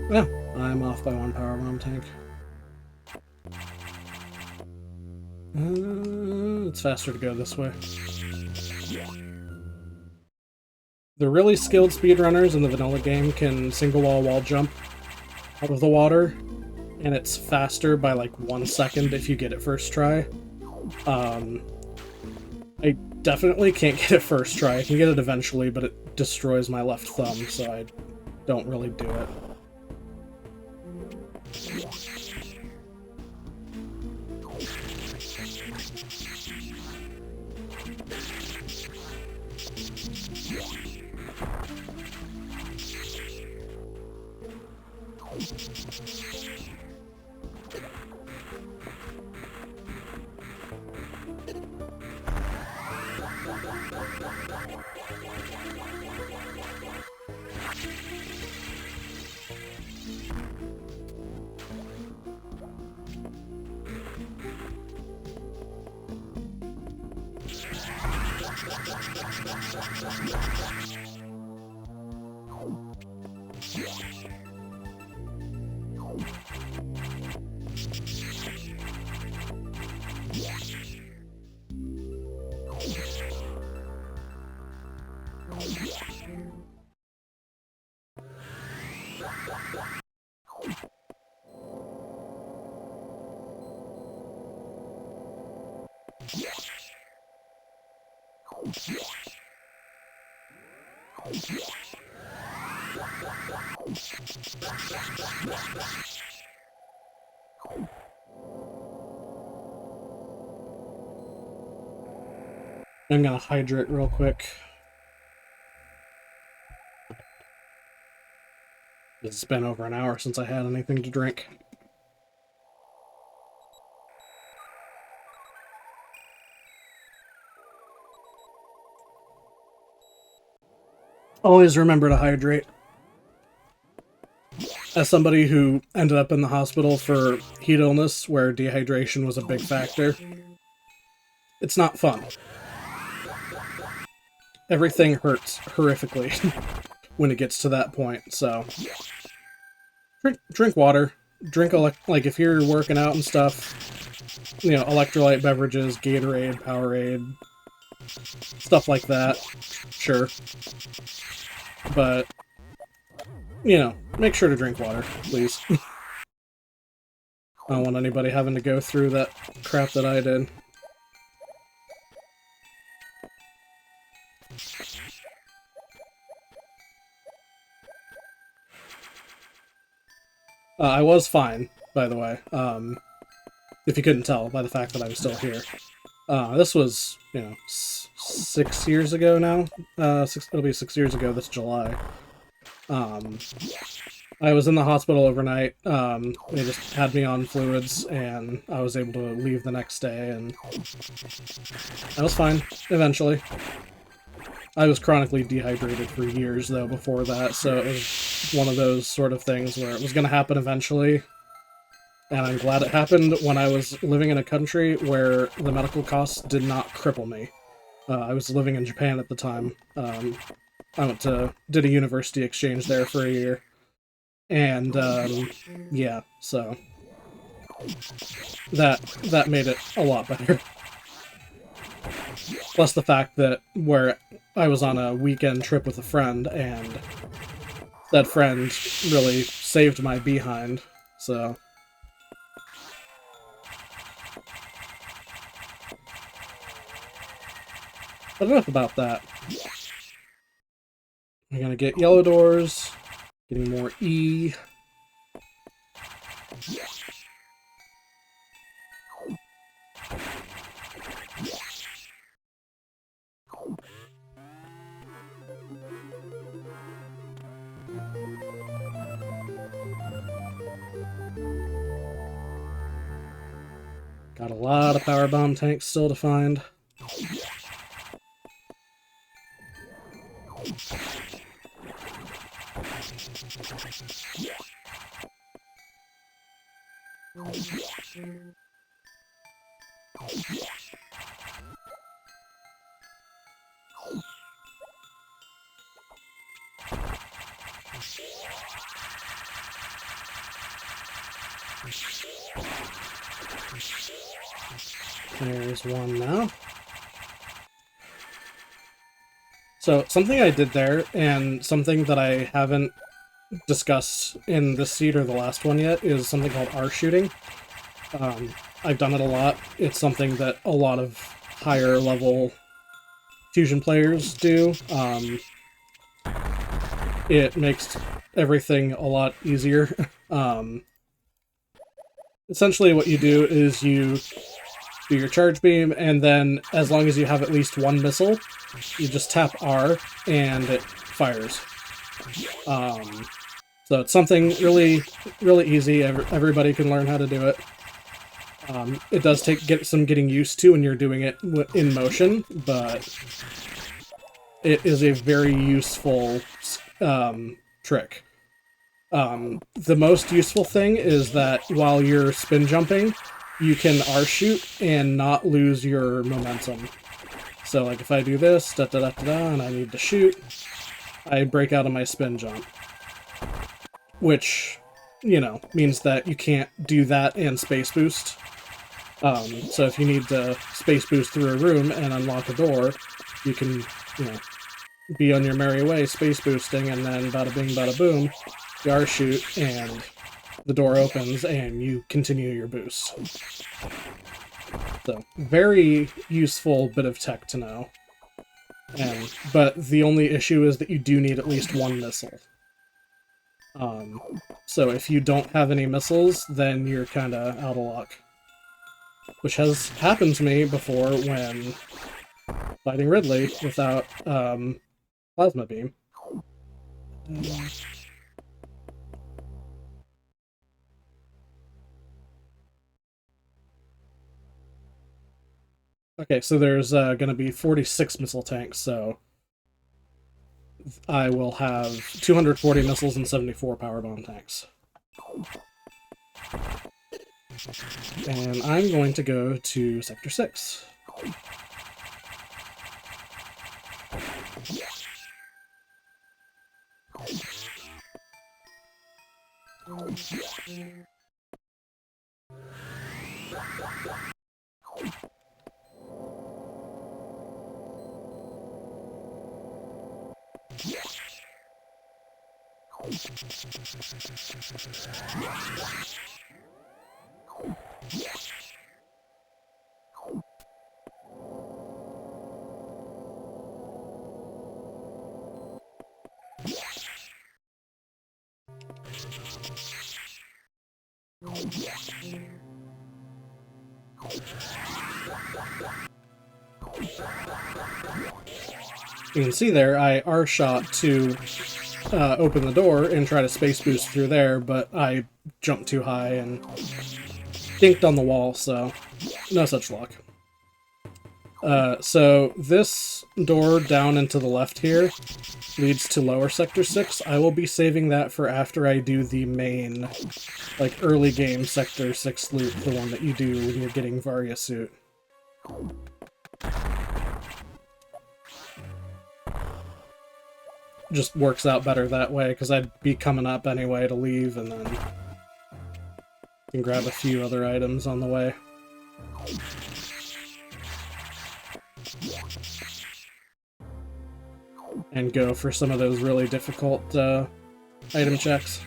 Yeah, I'm off by 1 power bomb tank. It's faster to go this way. The really skilled speedrunners in the vanilla game can single wall jump out of the water, and it's faster by like 1 second if you get it first try. I definitely can't get it first try. I can get it eventually, but it destroys my left thumb, so I don't really do it. I'm gonna hydrate real quick. It's been over an hour since I had anything to drink. Always remember to hydrate. As somebody who ended up in the hospital for heat illness where dehydration was a big factor, it's not fun. Everything hurts horrifically when it gets to that point, so drink water. Drink, like, if you're working out and stuff, you know, electrolyte beverages, Gatorade, Powerade, stuff like that, sure. But, you know, make sure to drink water, please. I don't want anybody having to go through that crap that I did. I was fine, by the way, if you couldn't tell by the fact that I'm still here. This was, you know, 6 years ago now. It'll be 6 years ago this July. I was in the hospital overnight. They just had me on fluids, and I was able to leave the next day, and I was fine, eventually. I was chronically dehydrated for years, though, before that, so it was one of those sort of things where it was going to happen eventually, and I'm glad it happened when I was living in a country where the medical costs did not cripple me. I was living in Japan at the time. I did a university exchange there for a year, and, yeah, so that made it a lot better. Plus the fact that where I was on a weekend trip with a friend, and that friend really saved my behind, so... But enough about that. We're gonna get yellow doors, getting more E. Got a lot of power bomb tanks still to find. There's one now. So something I did there, and something that I haven't discussed in this seed or the last one yet, is something called R shooting. I've done it a lot. It's something that a lot of higher level Fusion players do. It makes everything a lot easier. Essentially what you do is you do your charge beam, and then as long as you have at least one missile, you just tap R and it fires. So it's something really, really easy. Everybody can learn how to do it. It does get some getting used to when you're doing it in motion, but it is a very useful trick. The most useful thing is that while you're spin jumping, you can R-shoot and not lose your momentum. So, like, if I do this, da-da-da-da-da, and I need to shoot, I break out of my spin jump. Which, you know, means that you can't do that and space boost. So if you need to space boost through a room and unlock a door, you can, you know, be on your merry way space boosting, and then bada bing bada boom, you R-shoot, and the door opens, and you continue your boost. So, very useful bit of tech to know. But the only issue is that you do need at least one missile. So if you don't have any missiles, then you're kinda out of luck. Which has happened to me before when fighting Ridley without, plasma beam. Okay, so there's going to be 46 missile tanks, so I will have 240 missiles and 74 power bomb tanks. And I'm going to go to Sector 6. You can see there, I R-shot to open the door and try to space boost through there, but I jumped too high and dinked on the wall, so no such luck. So this door down and to the left here leads to lower Sector 6. I will be saving that for after I do the main, like, early game Sector 6 loot, the one that you do when you're getting Varia suit. Just works out better that way, because I'd be coming up anyway to leave, and then can grab a few other items on the way. And go for some of those really difficult item checks.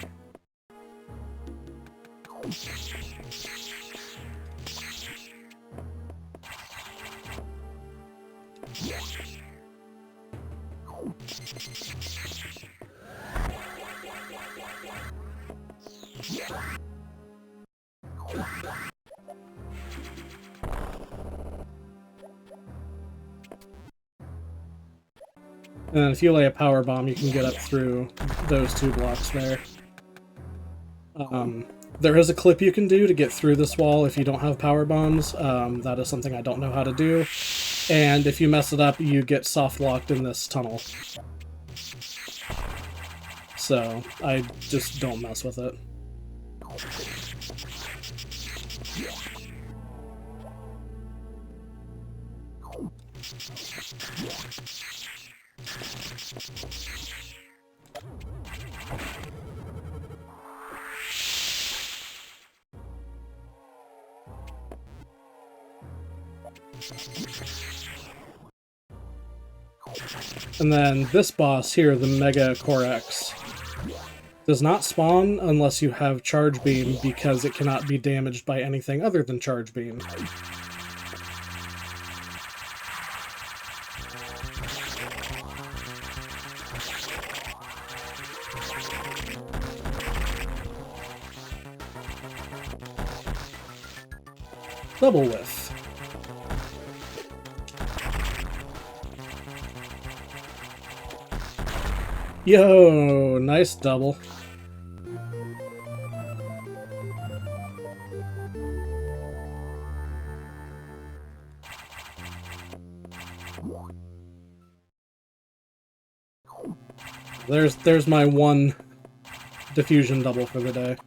And then if you lay a power bomb, you can get up through those two blocks there. There is a clip you can do to get through this wall if you don't have power bombs. That is something I don't know how to do. And if you mess it up, you get soft locked in this tunnel. So I just don't mess with it. And then this boss here, the Mega Corex, does not spawn unless you have Charge Beam because it cannot be damaged by anything other than Charge Beam. Double whiff. Yo, nice double. There's my one diffusion double for the day.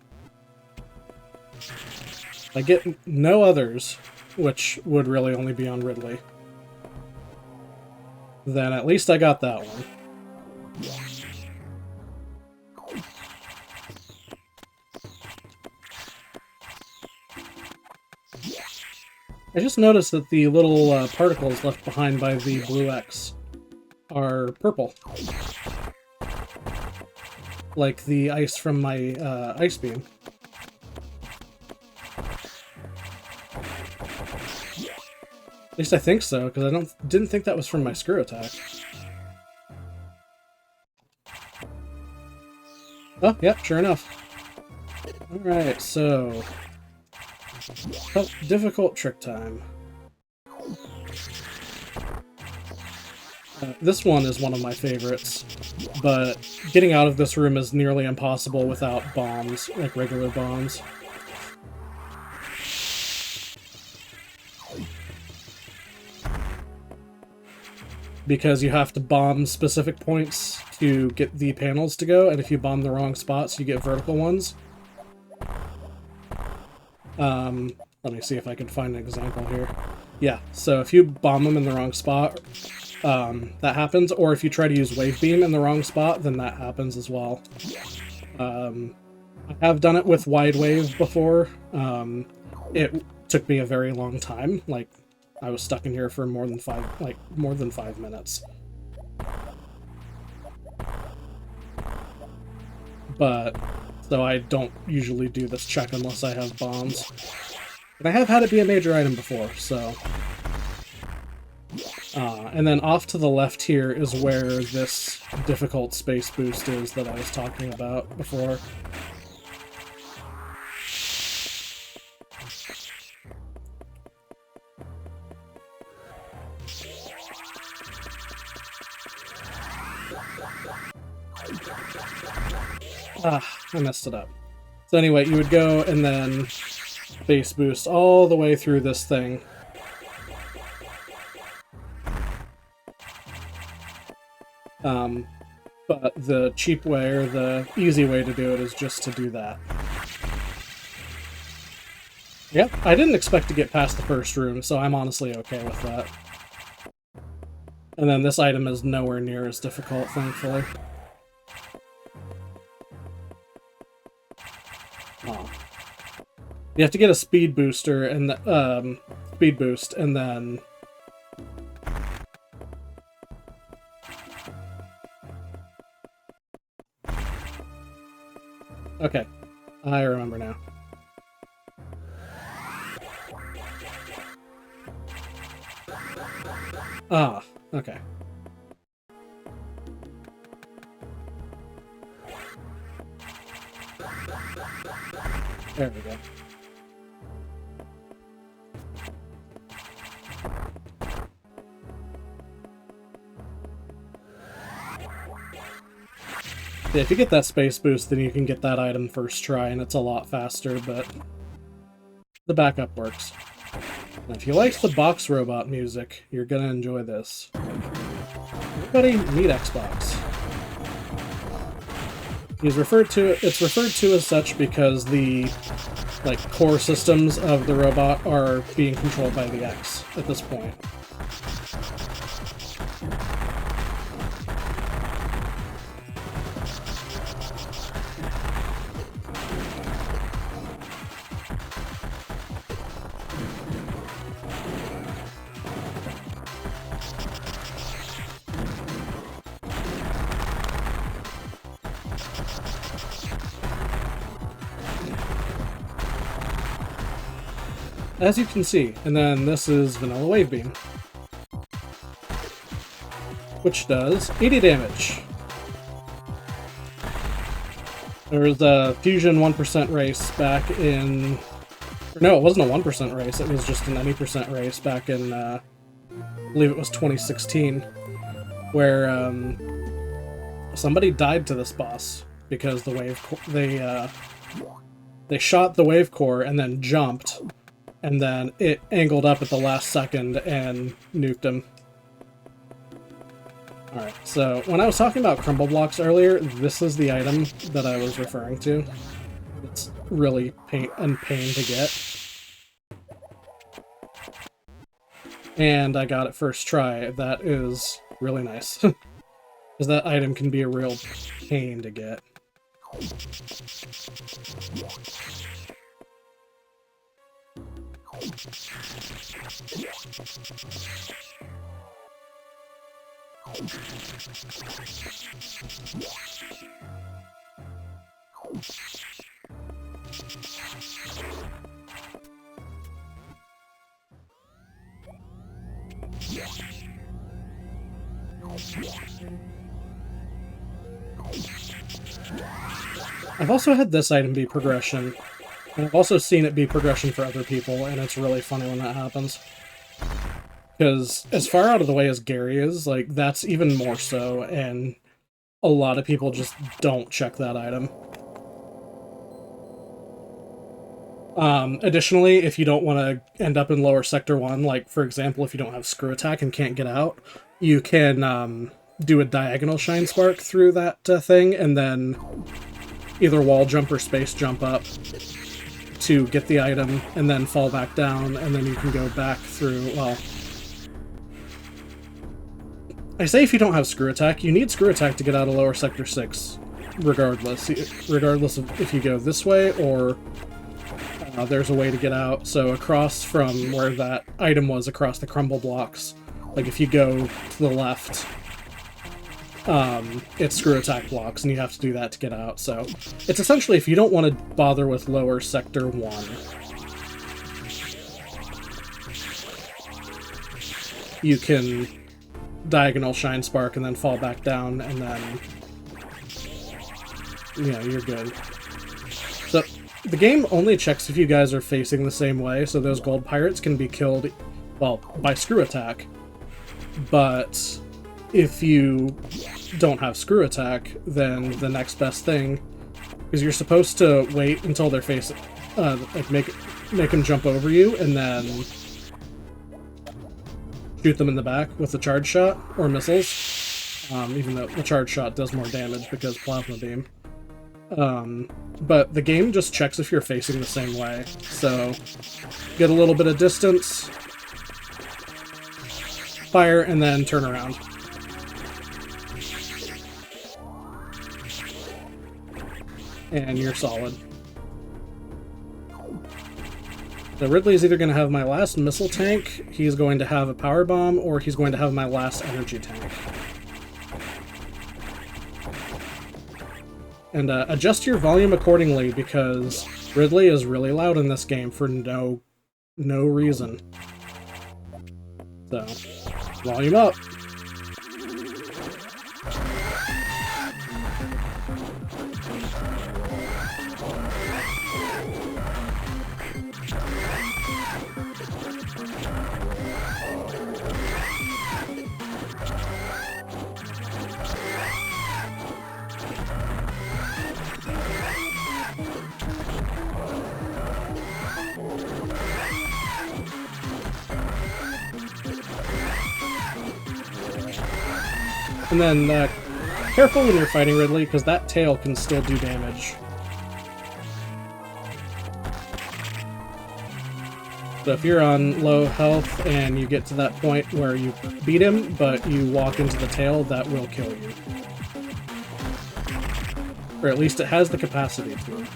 I get no others, which would really only be on Ridley. Then at least I got that one. I just noticed that the little particles left behind by the blue X are purple. Like the ice from my ice beam. At least I think so, because I didn't think that was from my screw attack. Oh, yep, sure enough. Alright, so... oh, difficult trick time. This one is one of my favorites, but getting out of this room is nearly impossible without bombs, like regular bombs. Because you have to bomb specific points to get the panels to go, and if you bomb the wrong spots, you get vertical ones. Let me see if I can find an example here. Yeah, so if you bomb them in the wrong spot, that happens, or if you try to use Wave Beam in the wrong spot, then that happens as well. I have done it with Wide Wave before. It took me a very long time, like, I was stuck in here for more than 5 minutes. But, so I don't usually do this check unless I have bombs. But I have had it be a major item before, so... and then off to the left here is where this difficult space boost is that I was talking about before. Ah, I messed it up. So anyway, you would go and then space boost all the way through this thing. But the cheap way, or the easy way to do it, is just to do that. Yep, I didn't expect to get past the first room, so I'm honestly okay with that. And then this item is nowhere near as difficult, thankfully. Oh. You have to get a speed booster and speed boost, and then okay, I remember now. Ah, okay. There we go. Yeah, if you get that space boost, then you can get that item first try, and it's a lot faster, but the backup works. And if you like the box robot music, you're gonna enjoy this. Everybody meet Xbox. It's referred to as such because the core systems of the robot are being controlled by the X at this point. as you can see. And then this is Vanilla Wave Beam, which does 80 damage. There was a Fusion 1% race back in... No, it wasn't a 1% race, it was just an any percent race back in, I believe it was 2016, where somebody died to this boss because the wave they shot the wave core and then jumped, and then it angled up at the last second and nuked him. Alright, so when I was talking about crumble blocks earlier, this is the item that I was referring to. It's really pain to get. And I got it first try. That is really nice. Because that item can be a real pain to get. I've also had this item be progression, and I've also seen it be progression for other people, and it's really funny when that happens. Because as far out of the way as Gary is, like, that's even more so, and a lot of people just don't check that item. Additionally, if you don't want to end up in lower sector 1, like, for example, if you don't have screw attack and can't get out, you can do a diagonal shine spark through that thing, and then either wall jump or space jump up to get the item, and then fall back down, and then you can go back through, well... I say if you don't have screw attack, you need screw attack to get out of lower sector 6, regardless of if you go this way or there's a way to get out. So across from where that item was, across the crumble blocks, like if you go to the left, it's screw attack blocks, and you have to do that to get out. So it's essentially, if you don't want to bother with lower sector 1, you can diagonal shine spark and then fall back down, and then, you know, you're good. So the game only checks if you guys are facing the same way, so those gold pirates can be killed, well, by screw attack. But if you don't have screw attack, then the next best thing is you're supposed to wait until they're facing, like make them jump over you, and then shoot them in the back with a charge shot or missiles, even though the charge shot does more damage because plasma beam. But the game just checks if you're facing the same way, so get a little bit of distance, fire, and then turn around. And you're solid. So Ridley's either going to have my last missile tank, he's going to have a power bomb, or he's going to have my last energy tank. And adjust your volume accordingly, because Ridley is really loud in this game for no reason. So, volume up! And then, careful when you're fighting Ridley, because that tail can still do damage. So if you're on low health and you get to that point where you beat him, but you walk into the tail, that will kill you. Or at least it has the capacity to.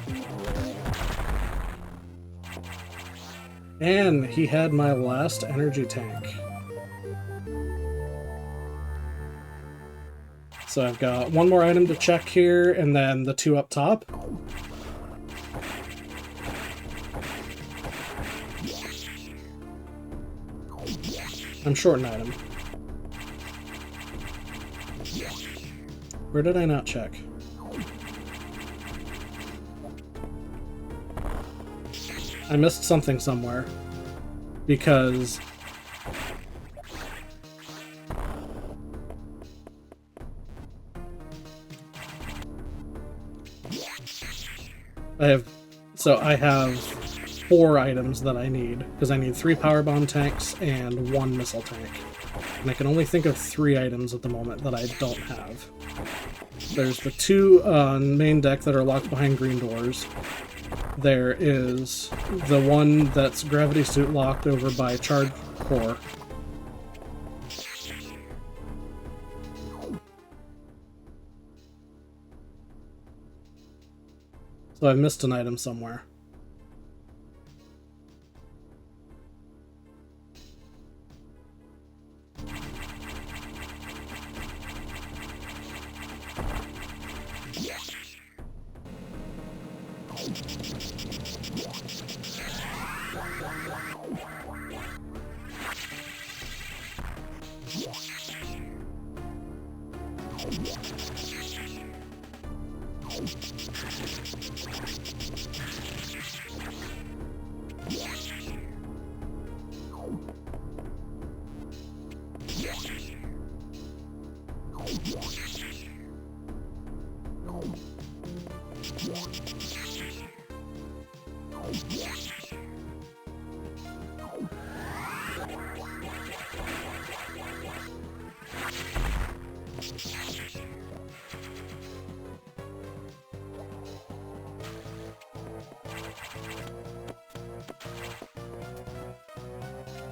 And he had my last energy tank. So I've got one more item to check here, and then the two up top. I'm short an item. Where did I not check? I missed something somewhere. Because... I have 4 items that I need, because I need 3 power bomb tanks and 1 missile tank. And I can only think of 3 items at the moment that I don't have. There's the 2 on main deck that are locked behind green doors. There is the one that's gravity suit locked over by charge core. So I've missed an item somewhere.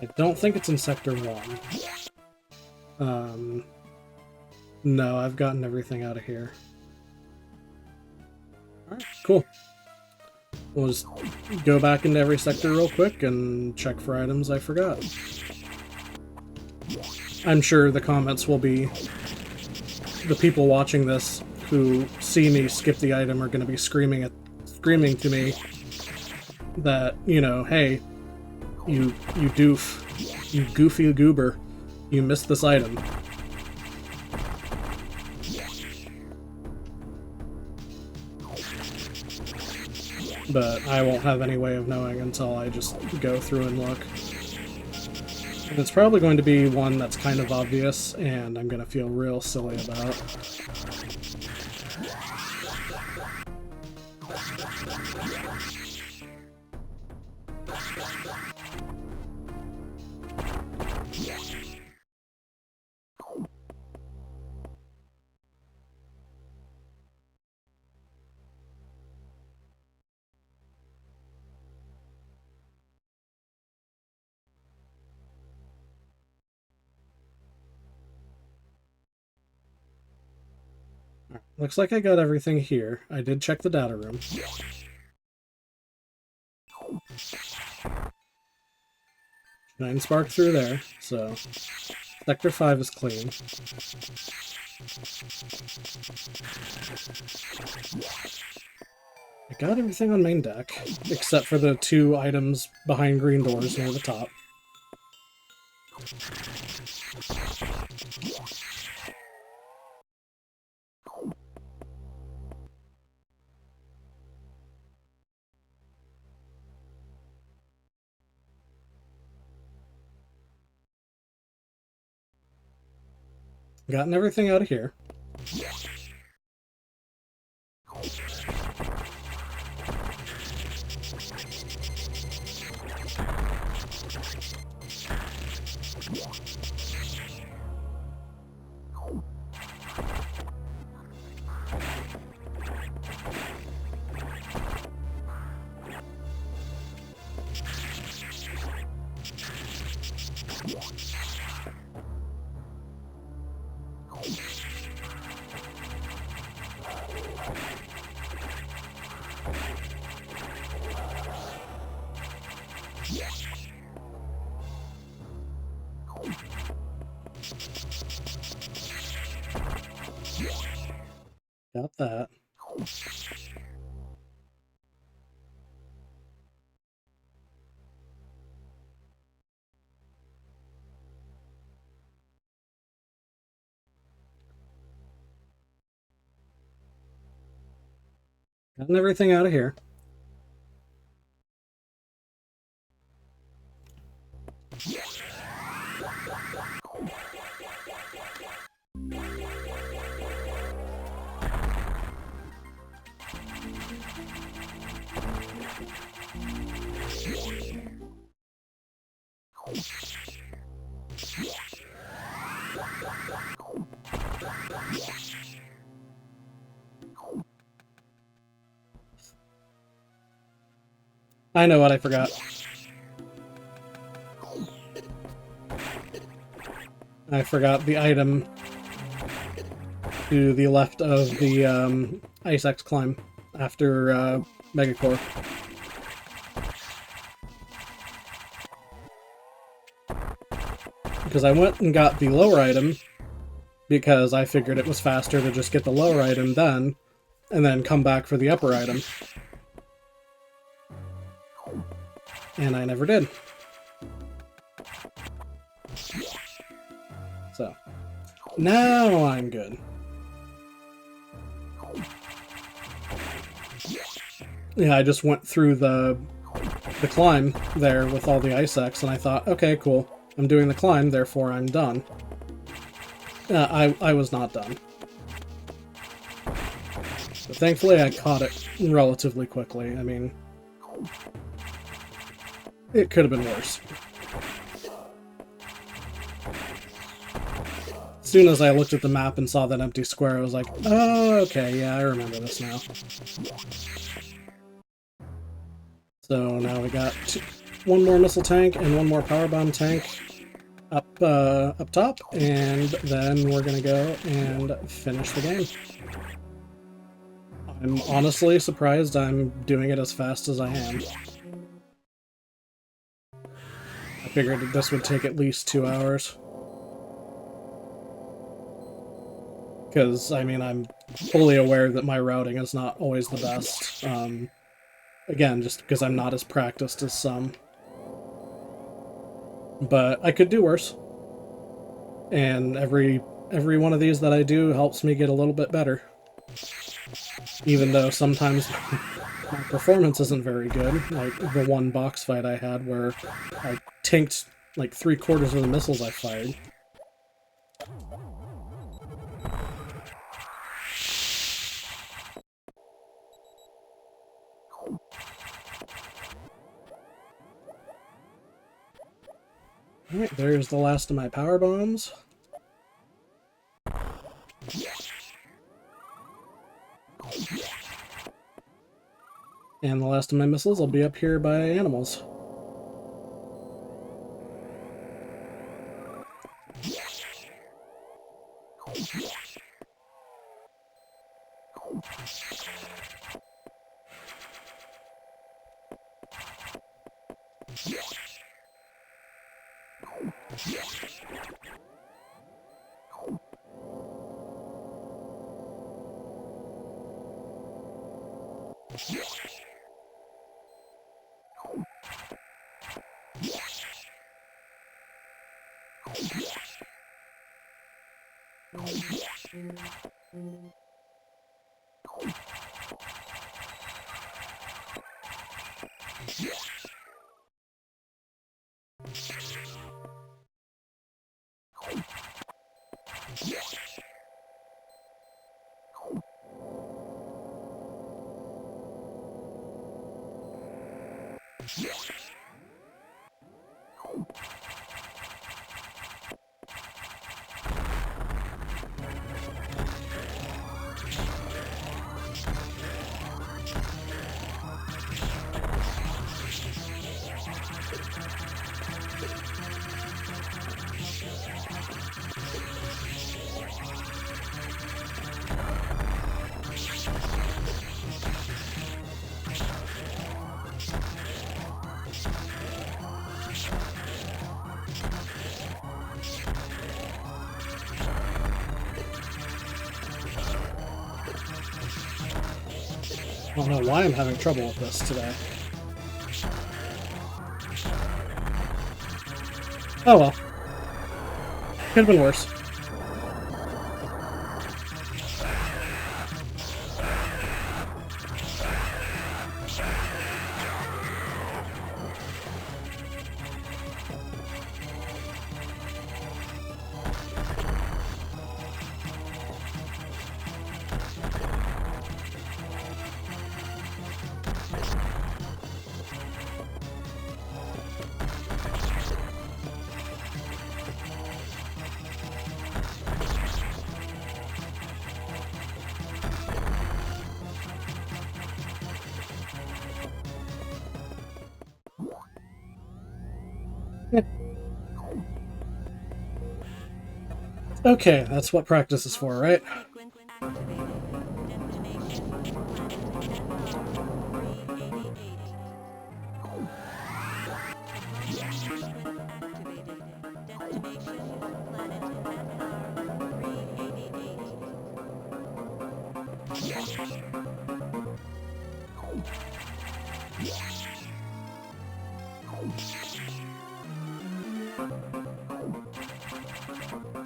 I don't think it's in Sector 1. No, I've gotten everything out of here. Alright, cool. We'll just go back into every sector real quick and check for items I forgot. I'm sure the comments will be... the people watching this who see me skip the item are going to be screaming to me that, you know, hey, you doof, you goofy goober, you missed this item. But I won't have any way of knowing until I just go through and look. And it's probably going to be one that's kind of obvious, and I'm going to feel real silly about. Looks like I got everything here. I did check the data room. Nine spark through there, so Sector 5 is clean. I got everything on main deck, except for the 2 items behind green doors near the top. Gotten everything out of here. Got that. Gotten everything out of here. I know what I forgot. I forgot the item to the left of the Ice X climb after Megacore. Because I went and got the lower item because I figured it was faster to just get the lower item then and then come back for the upper item. And I never did. So, now I'm good. Yeah, I just went through the climb there with all the Ice X, and I thought, okay, cool. I'm doing the climb, therefore I'm done. I was not done. But thankfully I caught it relatively quickly. I mean, it could have been worse. As soon as I looked at the map and saw that empty square, I was like, oh, okay, yeah, I remember this now. So now we got one more missile tank and one more power bomb tank up top, and then we're gonna go and finish the game. I'm honestly surprised I'm doing it as fast as I am. I figured that this would take at least 2 hours. Because, I mean, I'm fully aware that my routing is not always the best. Again, just because I'm not as practiced as some. But I could do worse. And every one of these that I do helps me get a little bit better. Even though sometimes my performance isn't very good, like the one box fight I had where I tanked like 3/4 of the missiles I fired. Alright, there's the last of my power bombs. And the last of my missiles will be up here by animals. I don't know why I'm having trouble with this today. Oh well. Could have been worse. Okay, that's what practice is for, right?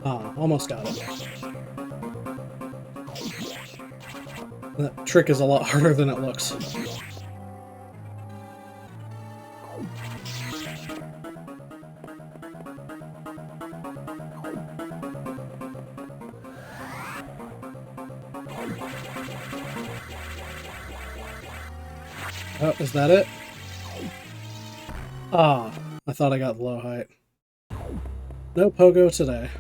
Ah, almost got it. That trick is a lot harder than it looks. Oh, is that it? Ah, I thought I got low height. No pogo today.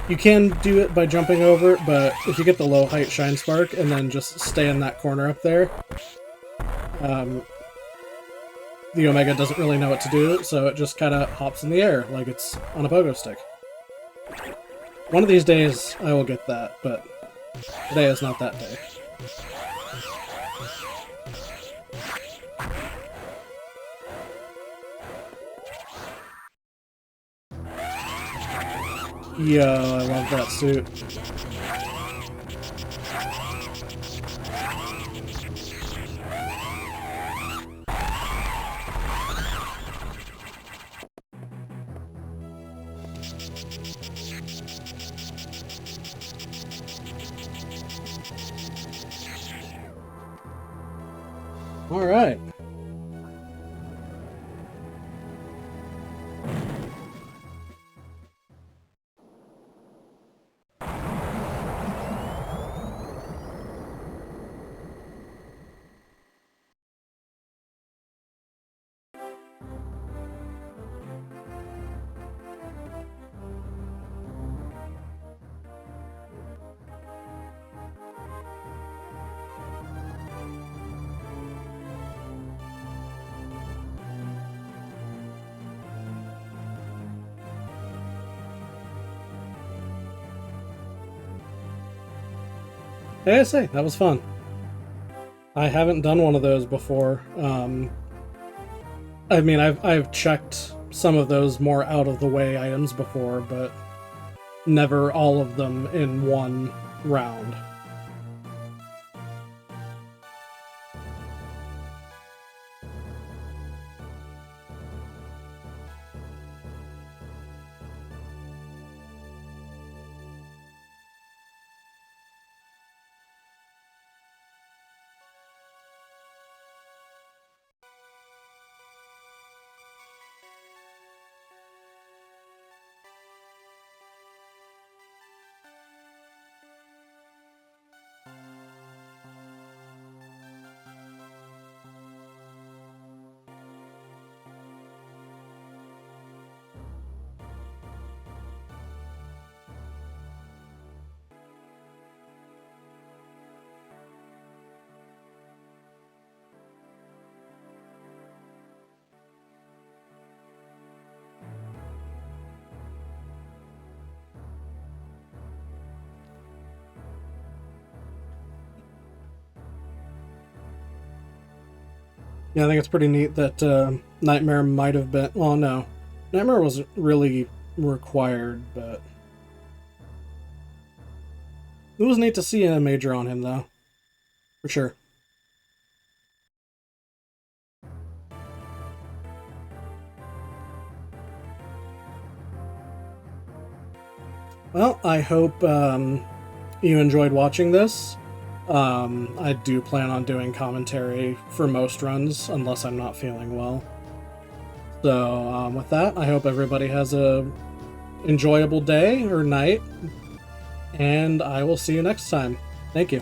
You can do it by jumping over it, but if you get the low height shine spark and then just stay in that corner up there, the Omega doesn't really know what to do, so it just kind of hops in the air like it's on a pogo stick. One of these days I will get that, but today is not that day. Yo, I love that suit. All right. Hey, I say, that was fun. I haven't done one of those before. I mean, I've checked some of those more out-of-the-way items before, but never all of them in one round. Yeah, I think it's pretty neat that Nightmare might have been... Well, no. Nightmare wasn't really required, but... It was neat to see a major on him, though. For sure. Well, I hope you enjoyed watching this. I do plan on doing commentary for most runs, unless I'm not feeling well. So, with that, I hope everybody has a enjoyable day or night, and I will see you next time. Thank you.